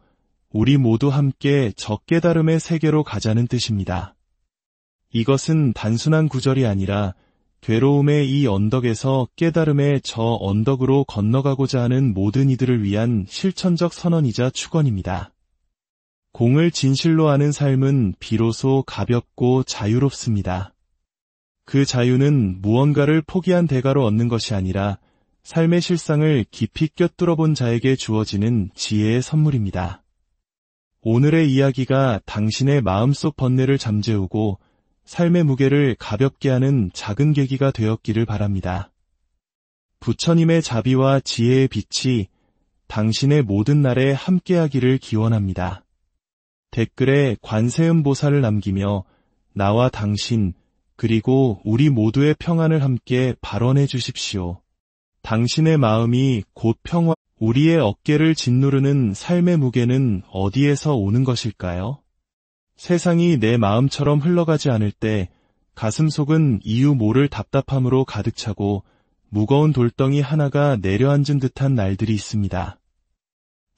우리 모두 함께 저 깨달음의 세계로 가자는 뜻입니다. 이것은 단순한 구절이 아니라 괴로움의 이 언덕에서 깨달음의 저 언덕으로 건너가고자 하는 모든 이들을 위한 실천적 선언이자 축원입니다. 공을 진실로 아는 삶은 비로소 가볍고 자유롭습니다. 그 자유는 무언가를 포기한 대가로 얻는 것이 아니라 삶의 실상을 깊이 꿰뚫어 본 자에게 주어지는 지혜의 선물입니다. 오늘의 이야기가 당신의 마음속 번뇌를 잠재우고 삶의 무게를 가볍게 하는 작은 계기가 되었기를 바랍니다. 부처님의 자비와 지혜의 빛이 당신의 모든 날에 함께하기를 기원합니다. 댓글에 관세음보살을 남기며 나와 당신 그리고 우리 모두의 평안을 함께 발언해 주십시오. 당신의 마음이 곧 평화, 우리의 어깨를 짓누르는 삶의 무게는 어디에서 오는 것일까요? 세상이 내 마음처럼 흘러가지 않을 때 가슴속은 이유 모를 답답함으로 가득 차고 무거운 돌덩이 하나가 내려앉은 듯한 날들이 있습니다.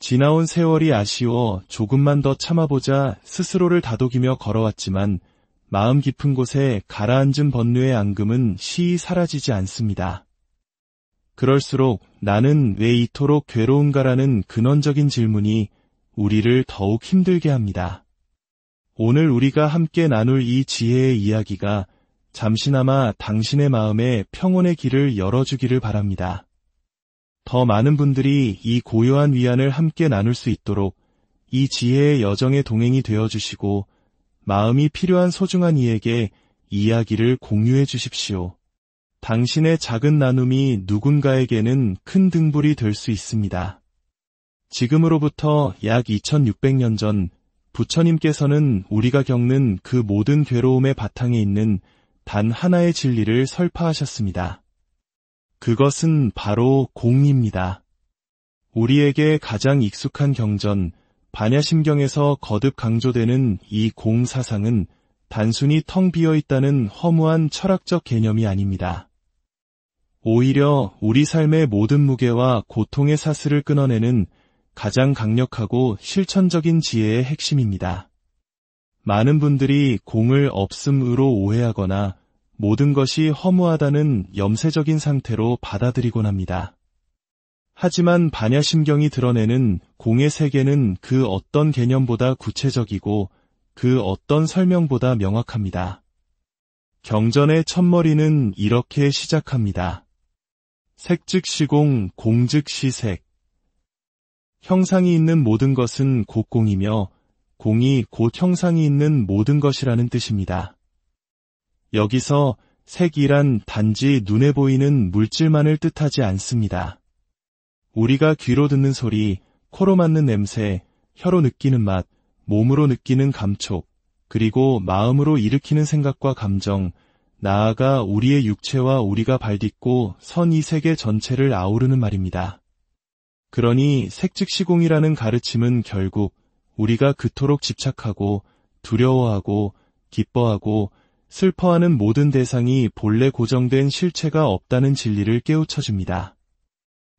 지나온 세월이 아쉬워 조금만 더 참아보자 스스로를 다독이며 걸어왔지만 마음 깊은 곳에 가라앉은 번뇌의 앙금은 시히 사라지지 않습니다. 그럴수록 나는 왜 이토록 괴로운가라는 근원적인 질문이 우리를 더욱 힘들게 합니다. 오늘 우리가 함께 나눌 이 지혜의 이야기가 잠시나마 당신의 마음에 평온의 길을 열어주기를 바랍니다. 더 많은 분들이 이 고요한 위안을 함께 나눌 수 있도록 이 지혜의 여정의 동행이 되어주시고 마음이 필요한 소중한 이에게 이야기를 공유해 주십시오. 당신의 작은 나눔이 누군가에게는 큰 등불이 될 수 있습니다. 지금으로부터 약 2600년 전 부처님께서는 우리가 겪는 그 모든 괴로움의 바탕에 있는 단 하나의 진리를 설파하셨습니다. 그것은 바로 공입니다. 우리에게 가장 익숙한 경전, 반야심경에서 거듭 강조되는 이 공 사상은 단순히 텅 비어 있다는 허무한 철학적 개념이 아닙니다. 오히려 우리 삶의 모든 무게와 고통의 사슬을 끊어내는 가장 강력하고 실천적인 지혜의 핵심입니다. 많은 분들이 공을 없음으로 오해하거나 모든 것이 허무하다는 염세적인 상태로 받아들이곤 합니다. 하지만 반야심경이 드러내는 공의 세계는 그 어떤 개념보다 구체적이고 그 어떤 설명보다 명확합니다. 경전의 첫머리는 이렇게 시작합니다. 색 즉 시공, 공 즉 시색. 형상이 있는 모든 것은 곧 공이며 공이 곧 형상이 있는 모든 것이라는 뜻입니다. 여기서 색이란 단지 눈에 보이는 물질만을 뜻하지 않습니다. 우리가 귀로 듣는 소리, 코로 맡는 냄새, 혀로 느끼는 맛, 몸으로 느끼는 감촉, 그리고 마음으로 일으키는 생각과 감정, 나아가 우리의 육체와 우리가 발딛고 선 이 세계 전체를 아우르는 말입니다. 그러니 색즉시공이라는 가르침은 결국 우리가 그토록 집착하고 두려워하고 기뻐하고 슬퍼하는 모든 대상이 본래 고정된 실체가 없다는 진리를 깨우쳐줍니다.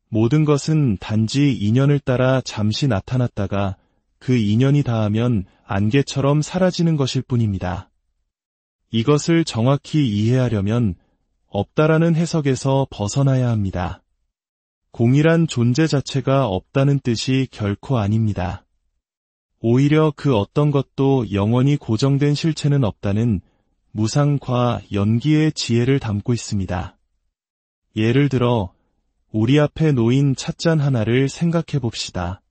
모든 것은 단지 인연을 따라 잠시 나타났다가 그 인연이 다하면 안개처럼 사라지는 것일 뿐입니다. 이것을 정확히 이해하려면 없다라는 해석에서 벗어나야 합니다. 공이란 존재 자체가 없다는 뜻이 결코 아닙니다. 오히려 그 어떤 것도 영원히 고정된 실체는 없다는 무상과 연기의 지혜를 담고 있습니다. 예를 들어 우리 앞에 놓인 찻잔 하나를 생각해 봅시다.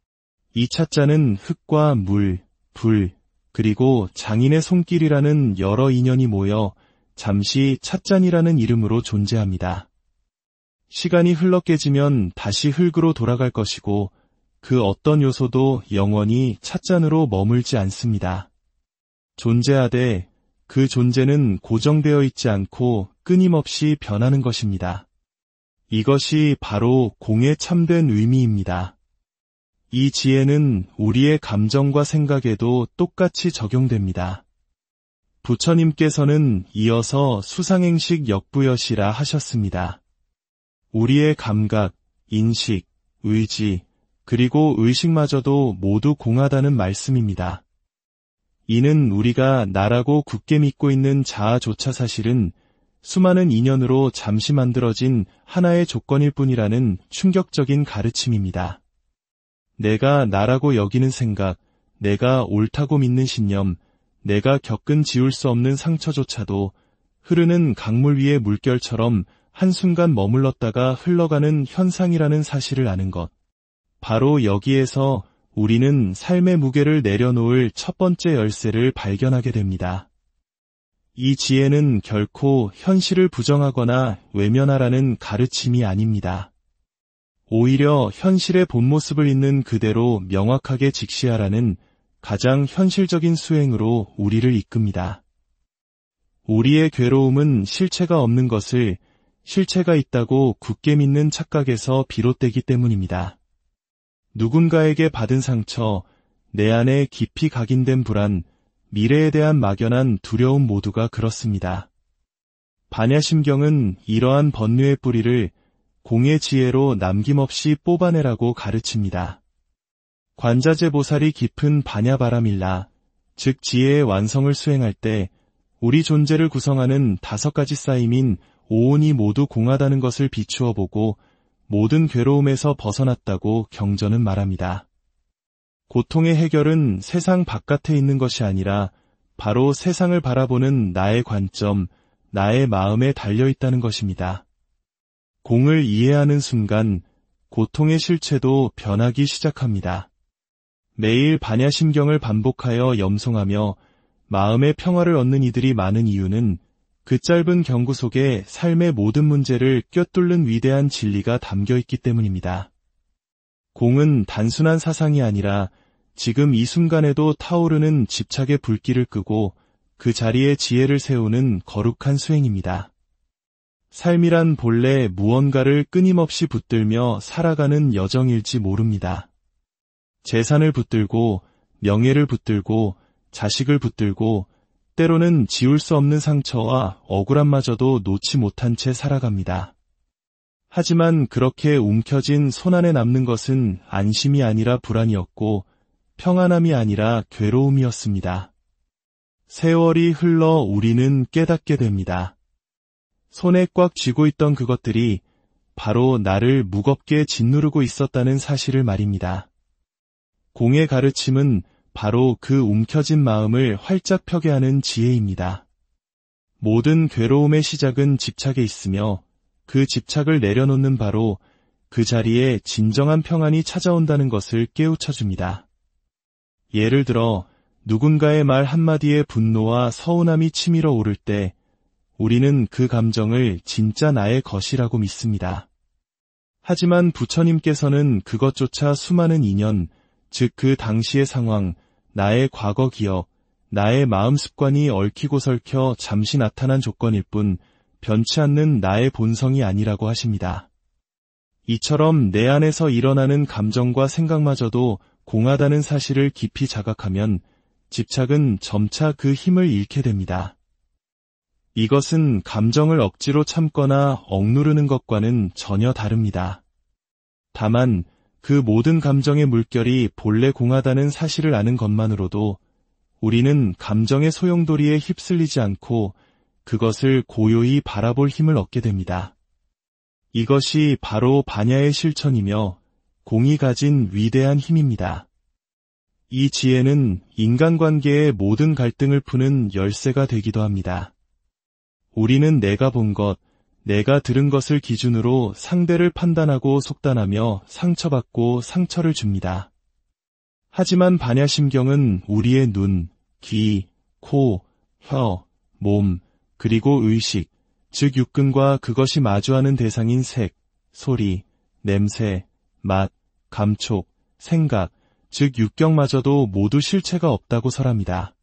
이 찻잔은 흙과 물, 불, 그리고 장인의 손길이라는 여러 인연이 모여 잠시 찻잔이라는 이름으로 존재합니다. 시간이 흘러 깨지면 다시 흙으로 돌아갈 것이고 그 어떤 요소도 영원히 찻잔으로 머물지 않습니다. 존재하되 그 존재는 고정되어 있지 않고 끊임없이 변하는 것입니다. 이것이 바로 공의 참된 의미입니다. 이 지혜는 우리의 감정과 생각에도 똑같이 적용됩니다. 부처님께서는 이어서 수상행식 역부여시라 하셨습니다. 우리의 감각, 인식, 의지, 그리고 의식마저도 모두 공하다는 말씀입니다. 이는 우리가 나라고 굳게 믿고 있는 자아조차 사실은 수많은 인연으로 잠시 만들어진 하나의 조건일 뿐이라는 충격적인 가르침입니다. 내가 나라고 여기는 생각, 내가 옳다고 믿는 신념, 내가 겪은 지울 수 없는 상처조차도 흐르는 강물 위의 물결처럼 한순간 머물렀다가 흘러가는 현상이라는 사실을 아는 것. 바로 여기에서 우리는 삶의 무게를 내려놓을 첫 번째 열쇠를 발견하게 됩니다. 이 지혜는 결코 현실을 부정하거나 외면하라는 가르침이 아닙니다. 오히려 현실의 본 모습을 있는 그대로 명확하게 직시하라는 가장 현실적인 수행으로 우리를 이끕니다. 우리의 괴로움은 실체가 없는 것을 실체가 있다고 굳게 믿는 착각에서 비롯되기 때문입니다. 누군가에게 받은 상처, 내 안에 깊이 각인된 불안, 미래에 대한 막연한 두려움 모두가 그렇습니다. 반야심경은 이러한 번뇌의 뿌리를 공의 지혜로 남김없이 뽑아내라고 가르칩니다. 관자재 보살이 깊은 반야바라밀라, 즉 지혜의 완성을 수행할 때 우리 존재를 구성하는 5가지 쌓임인 오온이 모두 공하다는 것을 비추어 보고 모든 괴로움에서 벗어났다고 경전은 말합니다. 고통의 해결은 세상 바깥에 있는 것이 아니라 바로 세상을 바라보는 나의 관점, 나의 마음에 달려있다는 것입니다. 공을 이해하는 순간 고통의 실체도 변하기 시작합니다. 매일 반야심경을 반복하여 염송하며 마음의 평화를 얻는 이들이 많은 이유는 그 짧은 경구 속에 삶의 모든 문제를 꿰뚫는 위대한 진리가 담겨있기 때문입니다. 공은 단순한 사상이 아니라 지금 이 순간에도 타오르는 집착의 불길을 끄고 그 자리에 지혜를 세우는 거룩한 수행입니다. 삶이란 본래 무언가를 끊임없이 붙들며 살아가는 여정일지 모릅니다. 재산을 붙들고 명예를 붙들고 자식을 붙들고 때로는 지울 수 없는 상처와 억울함마저도 놓지 못한 채 살아갑니다. 하지만 그렇게 움켜진 손 안에 남는 것은 안심이 아니라 불안이었고 평안함이 아니라 괴로움이었습니다. 세월이 흘러 우리는 깨닫게 됩니다. 손에 꽉 쥐고 있던 그것들이 바로 나를 무겁게 짓누르고 있었다는 사실을 말입니다. 공의 가르침은 바로 그 움켜진 마음을 활짝 펴게 하는 지혜입니다. 모든 괴로움의 시작은 집착에 있으며 그 집착을 내려놓는 바로 그 자리에 진정한 평안이 찾아온다는 것을 깨우쳐줍니다. 예를 들어 누군가의 말 한마디에 분노와 서운함이 치밀어 오를 때 우리는 그 감정을 진짜 나의 것이라고 믿습니다. 하지만 부처님께서는 그것조차 수많은 인연, 즉 그 당시의 상황, 나의 과거 기억, 나의 마음 습관이 얽히고 설켜 잠시 나타난 조건일 뿐 변치 않는 나의 본성이 아니라고 하십니다. 이처럼 내 안에서 일어나는 감정과 생각마저도 공하다는 사실을 깊이 자각하면 집착은 점차 그 힘을 잃게 됩니다. 이것은 감정을 억지로 참거나 억누르는 것과는 전혀 다릅니다. 다만 그 모든 감정의 물결이 본래 공하다는 사실을 아는 것만으로도 우리는 감정의 소용돌이에 휩쓸리지 않고 그것을 고요히 바라볼 힘을 얻게 됩니다. 이것이 바로 반야의 실천이며 공이 가진 위대한 힘입니다. 이 지혜는 인간관계의 모든 갈등을 푸는 열쇠가 되기도 합니다. 우리는 내가 본 것, 내가 들은 것을 기준으로 상대를 판단하고 속단하며 상처받고 상처를 줍니다. 하지만 반야심경은 우리의 눈, 귀, 코, 혀, 몸, 그리고 의식, 즉 육근과 그것이 마주하는 대상인 색, 소리, 냄새, 맛, 감촉, 생각, 즉 육경마저도 모두 실체가 없다고 설합니다.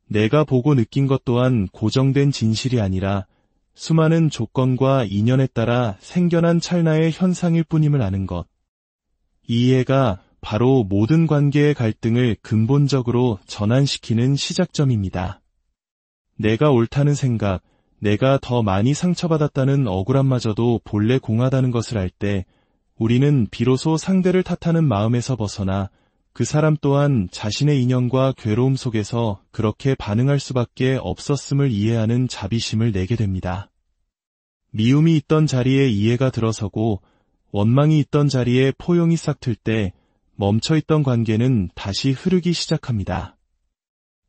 내가 보고 느낀 것 또한 고정된 진실이 아니라 수많은 조건과 인연에 따라 생겨난 찰나의 현상일 뿐임을 아는 것. 이 이해가 바로 모든 관계의 갈등을 근본적으로 전환시키는 시작점입니다. 내가 옳다는 생각, 내가 더 많이 상처받았다는 억울함마저도 본래 공하다는 것을 알 때 우리는 비로소 상대를 탓하는 마음에서 벗어나 그 사람 또한 자신의 인연과 괴로움 속에서 그렇게 반응할 수밖에 없었음을 이해하는 자비심을 내게 됩니다. 미움이 있던 자리에 이해가 들어서고 원망이 있던 자리에 포용이 싹 틀 때 멈춰있던 관계는 다시 흐르기 시작합니다.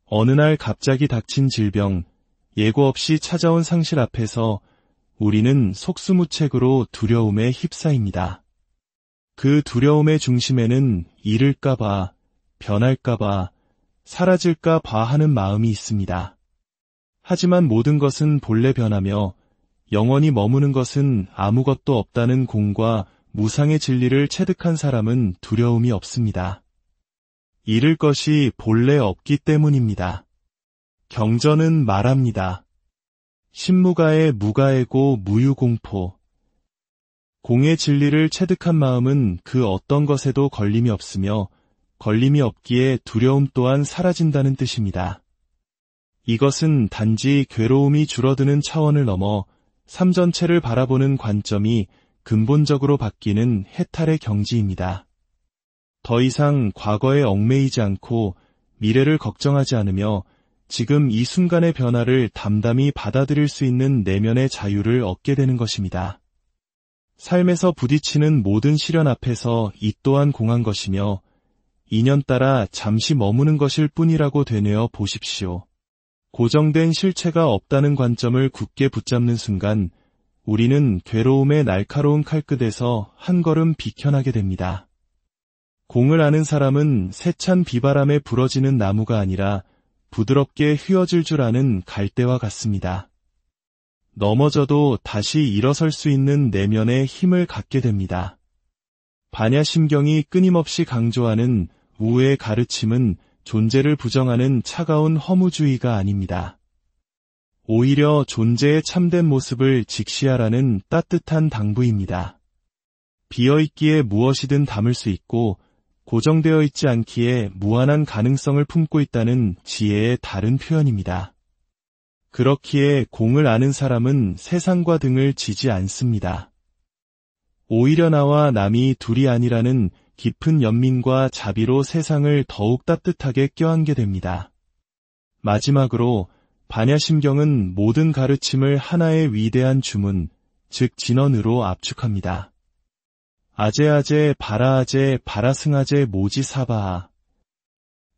어느 날 갑자기 닥친 질병, 예고 없이 찾아온 상실 앞에서 우리는 속수무책으로 두려움에 휩싸입니다. 그 두려움의 중심에는 잃을까봐, 변할까봐, 사라질까봐 하는 마음이 있습니다. 하지만 모든 것은 본래 변하며 영원히 머무는 것은 아무것도 없다는 공과 무상의 진리를 체득한 사람은 두려움이 없습니다. 잃을 것이 본래 없기 때문입니다. 경전은 말합니다. 신무가의 무가에고 무유공포. 공의 진리를 체득한 마음은 그 어떤 것에도 걸림이 없으며 걸림이 없기에 두려움 또한 사라진다는 뜻입니다. 이것은 단지 괴로움이 줄어드는 차원을 넘어 삶 전체를 바라보는 관점이 근본적으로 바뀌는 해탈의 경지입니다. 더 이상 과거에 얽매이지 않고 미래를 걱정하지 않으며 지금 이 순간의 변화를 담담히 받아들일 수 있는 내면의 자유를 얻게 되는 것입니다. 삶에서 부딪히는 모든 시련 앞에서 이 또한 공한 것이며 인연 따라 잠시 머무는 것일 뿐이라고 되뇌어 보십시오. 고정된 실체가 없다는 관점을 굳게 붙잡는 순간 우리는 괴로움의 날카로운 칼끝에서 한 걸음 비켜나게 됩니다. 공을 아는 사람은 세찬 비바람에 부러지는 나무가 아니라 부드럽게 휘어질 줄 아는 갈대와 같습니다. 넘어져도 다시 일어설 수 있는 내면의 힘을 갖게 됩니다. 반야심경이 끊임없이 강조하는 우의 가르침은 존재를 부정하는 차가운 허무주의가 아닙니다. 오히려 존재의 참된 모습을 직시하라는 따뜻한 당부입니다. 비어있기에 무엇이든 담을 수 있고 고정되어 있지 않기에 무한한 가능성을 품고 있다는 지혜의 다른 표현입니다. 그렇기에 공을 아는 사람은 세상과 등을 지지 않습니다. 오히려 나와 남이 둘이 아니라는 깊은 연민과 자비로 세상을 더욱 따뜻하게 껴안게 됩니다. 마지막으로 반야심경은 모든 가르침을 하나의 위대한 주문, 즉 진언으로 압축합니다. 아제아제 바라아제 바라승아제 모지사바아.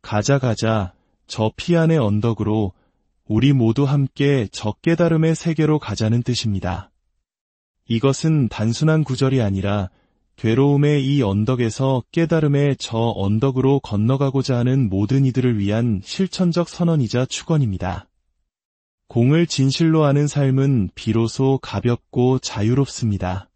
가자 가자 저 피안의 언덕으로 우리 모두 함께 저 깨달음의 세계로 가자는 뜻입니다. 이것은 단순한 구절이 아니라 괴로움의 이 언덕에서 깨달음의 저 언덕으로 건너가고자 하는 모든 이들을 위한 실천적 선언이자 축원입니다. 공을 진실로 아는 삶은 비로소 가볍고 자유롭습니다.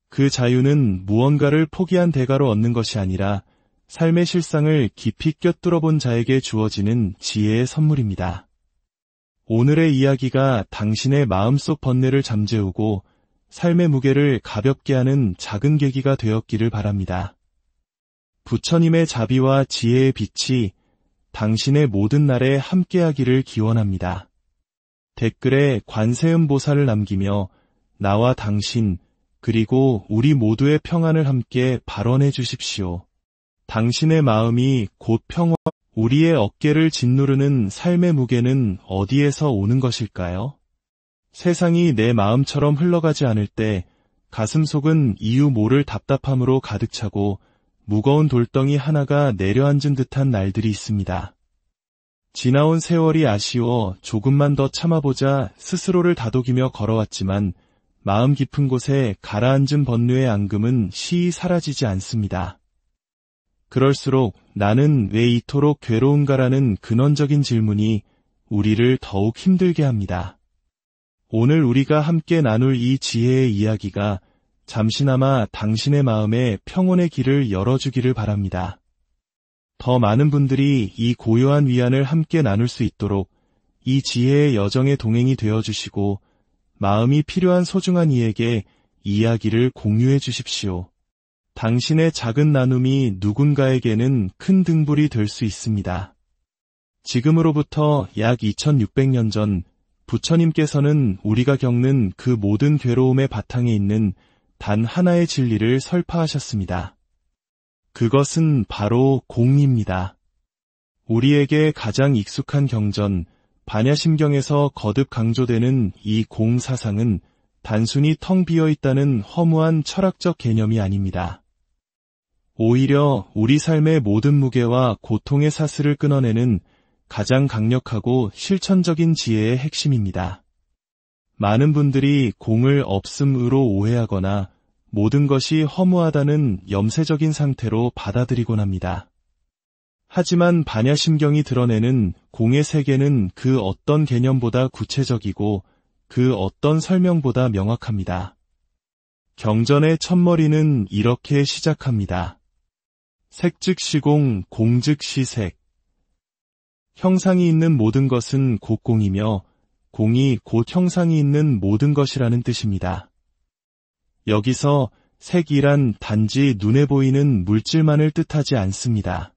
그 자유는 무언가를 포기한 대가로 얻는 것이 아니라 삶의 실상을 깊이 꿰뚫어 본 자에게 주어지는 지혜의 선물입니다. 오늘의 이야기가 당신의 마음속 번뇌를 잠재우고 삶의 무게를 가볍게 하는 작은 계기가 되었기를 바랍니다. 부처님의 자비와 지혜의 빛이 당신의 모든 날에 함께하기를 기원합니다. 댓글에 관세음보살을 남기며 나와 당신 그리고 우리 모두의 평안을 함께 발언해 주십시오. 당신의 마음이 곧 평화, 우리의 어깨를 짓누르는 삶의 무게는 어디에서 오는 것일까요? 세상이 내 마음처럼 흘러가지 않을 때 가슴속은 이유 모를 답답함으로 가득 차고 무거운 돌덩이 하나가 내려앉은 듯한 날들이 있습니다. 지나온 세월이 아쉬워 조금만 더 참아보자 스스로를 다독이며 걸어왔지만 마음 깊은 곳에 가라앉은 번뇌의 앙금은 시히 사라지지 않습니다. 그럴수록 나는 왜 이토록 괴로운가라는 근원적인 질문이 우리를 더욱 힘들게 합니다. 오늘 우리가 함께 나눌 이 지혜의 이야기가 잠시나마 당신의 마음에 평온의 길을 열어주기를 바랍니다. 더 많은 분들이 이 고요한 위안을 함께 나눌 수 있도록 이 지혜의 여정의 동행이 되어주시고 마음이 필요한 소중한 이에게 이야기를 공유해 주십시오. 당신의 작은 나눔이 누군가에게는 큰 등불이 될 수 있습니다. 지금으로부터 약 2600년 전 부처님께서는 우리가 겪는 그 모든 괴로움의 바탕에 있는 단 하나의 진리를 설파하셨습니다. 그것은 바로 공입니다. 우리에게 가장 익숙한 경전, 반야심경에서 거듭 강조되는 이 공 사상은 단순히 텅 비어 있다는 허무한 철학적 개념이 아닙니다. 오히려 우리 삶의 모든 무게와 고통의 사슬을 끊어내는 가장 강력하고 실천적인 지혜의 핵심입니다. 많은 분들이 공을 없음으로 오해하거나 모든 것이 허무하다는 염세적인 상태로 받아들이곤 합니다. 하지만 반야심경이 드러내는 공의 세계는 그 어떤 개념보다 구체적이고 그 어떤 설명보다 명확합니다. 경전의 첫머리는 이렇게 시작합니다. 색즉 시공, 공즉 시색. 형상이 있는 모든 것은 곧 공이며 공이 곧 형상이 있는 모든 것이라는 뜻입니다. 여기서 색이란 단지 눈에 보이는 물질만을 뜻하지 않습니다.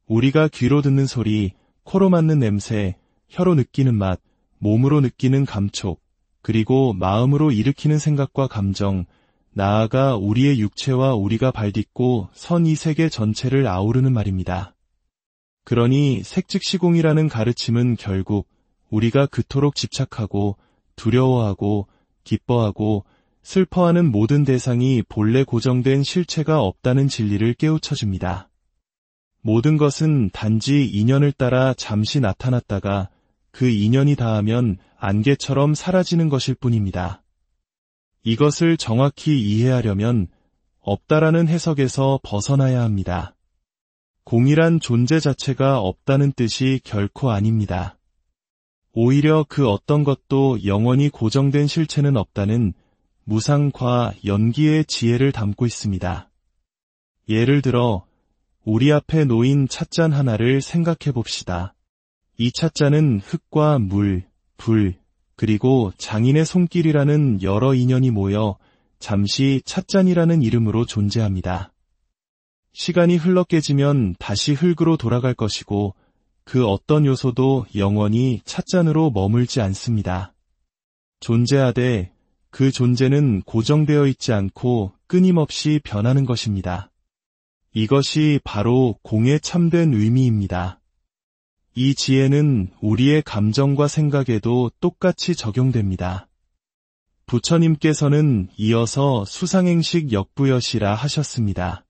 우리가 귀로 듣는 소리, 코로 맡는 냄새, 혀로 느끼는 맛, 몸으로 느끼는 감촉, 그리고 마음으로 일으키는 생각과 감정, 나아가 우리의 육체와 우리가 발딛고 선 이 세계 전체를 아우르는 말입니다. 그러니 색즉시공이라는 가르침은 결국 우리가 그토록 집착하고 두려워하고 기뻐하고 슬퍼하는 모든 대상이 본래 고정된 실체가 없다는 진리를 깨우쳐줍니다. 모든 것은 단지 인연을 따라 잠시 나타났다가 그 인연이 닿으면 안개처럼 사라지는 것일 뿐입니다. 이것을 정확히 이해하려면 없다라는 해석에서 벗어나야 합니다. 공이란 존재 자체가 없다는 뜻이 결코 아닙니다. 오히려 그 어떤 것도 영원히 고정된 실체는 없다는 무상과 연기의 지혜를 담고 있습니다. 예를 들어 우리 앞에 놓인 찻잔 하나를 생각해 봅시다. 이 찻잔은 흙과 물, 불, 그리고 장인의 손길이라는 여러 인연이 모여 잠시 찻잔이라는 이름으로 존재합니다. 시간이 흘러 깨지면 다시 흙으로 돌아갈 것이고 그 어떤 요소도 영원히 찻잔으로 머물지 않습니다. 존재하되 그 존재는 고정되어 있지 않고 끊임없이 변하는 것입니다. 이것이 바로 공의 참된 의미입니다. 이 지혜는 우리의 감정과 생각에도 똑같이 적용됩니다. 부처님께서는 이어서 수상행식 역부여시라 하셨습니다.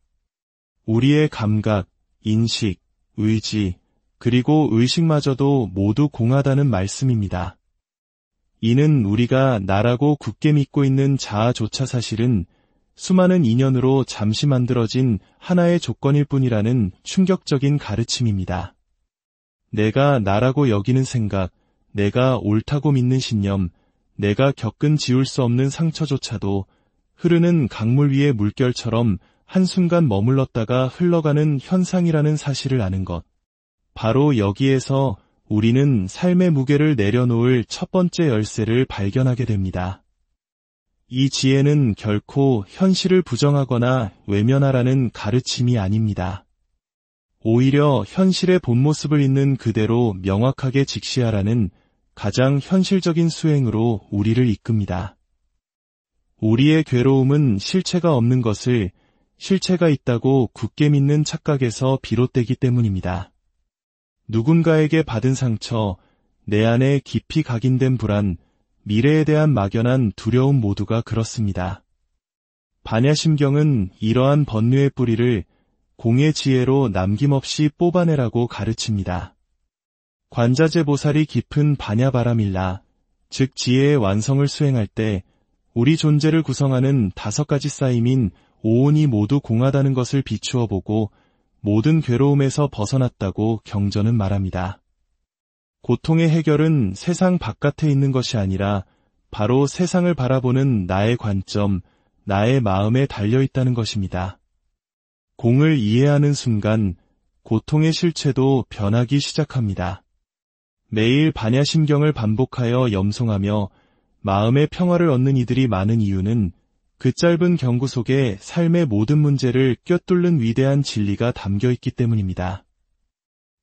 우리의 감각, 인식, 의지, 그리고 의식마저도 모두 공하다는 말씀입니다. 이는 우리가 나라고 굳게 믿고 있는 자아조차 사실은 수많은 인연으로 잠시 만들어진 하나의 조건일 뿐이라는 충격적인 가르침입니다. 내가 나라고 여기는 생각, 내가 옳다고 믿는 신념, 내가 겪은 지울 수 없는 상처조차도 흐르는 강물 위의 물결처럼 한순간 머물렀다가 흘러가는 현상이라는 사실을 아는 것. 바로 여기에서 우리는 삶의 무게를 내려놓을 첫 번째 열쇠를 발견하게 됩니다. 이 지혜는 결코 현실을 부정하거나 외면하라는 가르침이 아닙니다. 오히려 현실의 본 모습을 있는 그대로 명확하게 직시하라는 가장 현실적인 수행으로 우리를 이끕니다. 우리의 괴로움은 실체가 없는 것을 실체가 있다고 굳게 믿는 착각에서 비롯되기 때문입니다. 누군가에게 받은 상처, 내 안에 깊이 각인된 불안, 미래에 대한 막연한 두려움 모두가 그렇습니다. 반야심경은 이러한 번뇌의 뿌리를 공의 지혜로 남김없이 뽑아내라고 가르칩니다. 관자재 보살이 깊은 반야바라밀라, 즉 지혜의 완성을 수행할 때 우리 존재를 구성하는 5가지 쌓임인 오온이 모두 공하다는 것을 비추어 보고 모든 괴로움에서 벗어났다고 경전은 말합니다. 고통의 해결은 세상 바깥에 있는 것이 아니라 바로 세상을 바라보는 나의 관점, 나의 마음에 달려있다는 것입니다. 공을 이해하는 순간 고통의 실체도 변하기 시작합니다. 매일 반야심경을 반복하여 염송하며 마음의 평화를 얻는 이들이 많은 이유는 그 짧은 경구 속에 삶의 모든 문제를 꿰뚫는 위대한 진리가 담겨있기 때문입니다.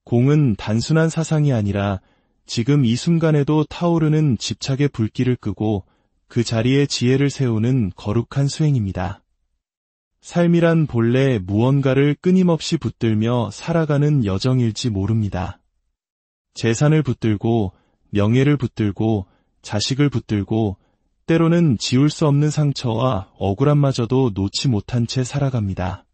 공은 단순한 사상이 아니라 지금 이 순간에도 타오르는 집착의 불길을 끄고 그 자리에 지혜를 세우는 거룩한 수행입니다. 삶이란 본래 무언가를 끊임없이 붙들며 살아가는 여정일지 모릅니다. 재산을 붙들고, 명예를 붙들고, 자식을 붙들고, 때로는 지울 수 없는 상처와 억울함마저도 놓지 못한 채 살아갑니다.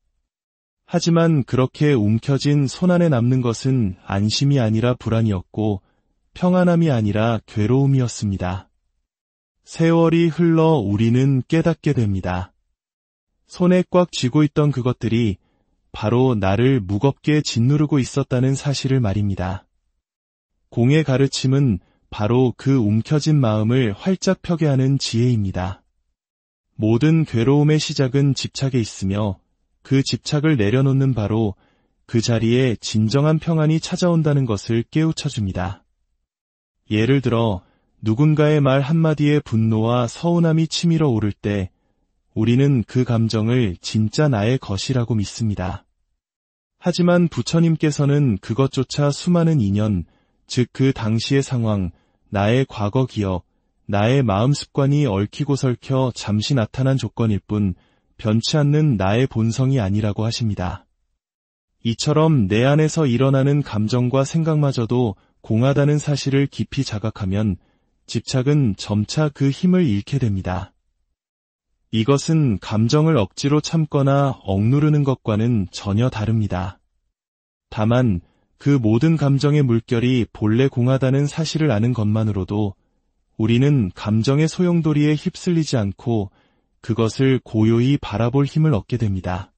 하지만 그렇게 움켜진 손 안에 남는 것은 안심이 아니라 불안이었고 평안함이 아니라 괴로움이었습니다. 세월이 흘러 우리는 깨닫게 됩니다. 손에 꽉 쥐고 있던 그것들이 바로 나를 무겁게 짓누르고 있었다는 사실을 말입니다. 공의 가르침은 바로 그 움켜진 마음을 활짝 펴게 하는 지혜입니다. 모든 괴로움의 시작은 집착에 있으며 그 집착을 내려놓는 바로 그 자리에 진정한 평안이 찾아온다는 것을 깨우쳐줍니다. 예를 들어 누군가의 말 한마디에 분노와 서운함이 치밀어 오를 때 우리는 그 감정을 진짜 나의 것이라고 믿습니다. 하지만 부처님께서는 그것조차 수많은 인연, 즉 그 당시의 상황, 나의 과거 기억, 나의 마음 습관이 얽히고 설켜 잠시 나타난 조건일 뿐 변치 않는 나의 본성이 아니라고 하십니다. 이처럼 내 안에서 일어나는 감정과 생각마저도 공하다는 사실을 깊이 자각하면 집착은 점차 그 힘을 잃게 됩니다. 이것은 감정을 억지로 참거나 억누르는 것과는 전혀 다릅니다. 다만 그 모든 감정의 물결이 본래 공하다는 사실을 아는 것만으로도 우리는 감정의 소용돌이에 휩쓸리지 않고 그것을 고요히 바라볼 힘을 얻게 됩니다.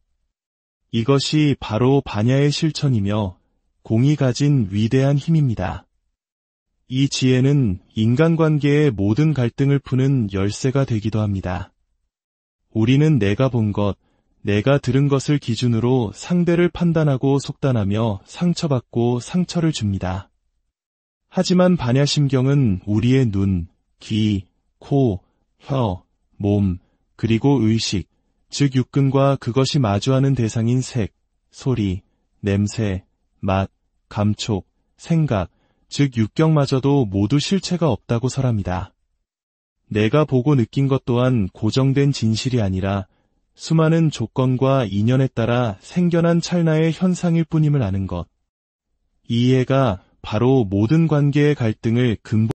이것이 바로 반야의 실천이며 공이 가진 위대한 힘입니다. 이 지혜는 인간관계의 모든 갈등을 푸는 열쇠가 되기도 합니다. 우리는 내가 본 것, 내가 들은 것을 기준으로 상대를 판단하고 속단하며 상처받고 상처를 줍니다. 하지만 반야심경은 우리의 눈, 귀, 코, 혀, 몸, 그리고 의식, 즉 육근과 그것이 마주하는 대상인 색, 소리, 냄새, 맛, 감촉, 생각, 즉 육경마저도 모두 실체가 없다고 설합니다. 내가 보고 느낀 것 또한 고정된 진실이 아니라 수많은 조건과 인연에 따라 생겨난 찰나의 현상일 뿐임을 아는 것. 이 이해가 바로 모든 관계의 갈등을 근본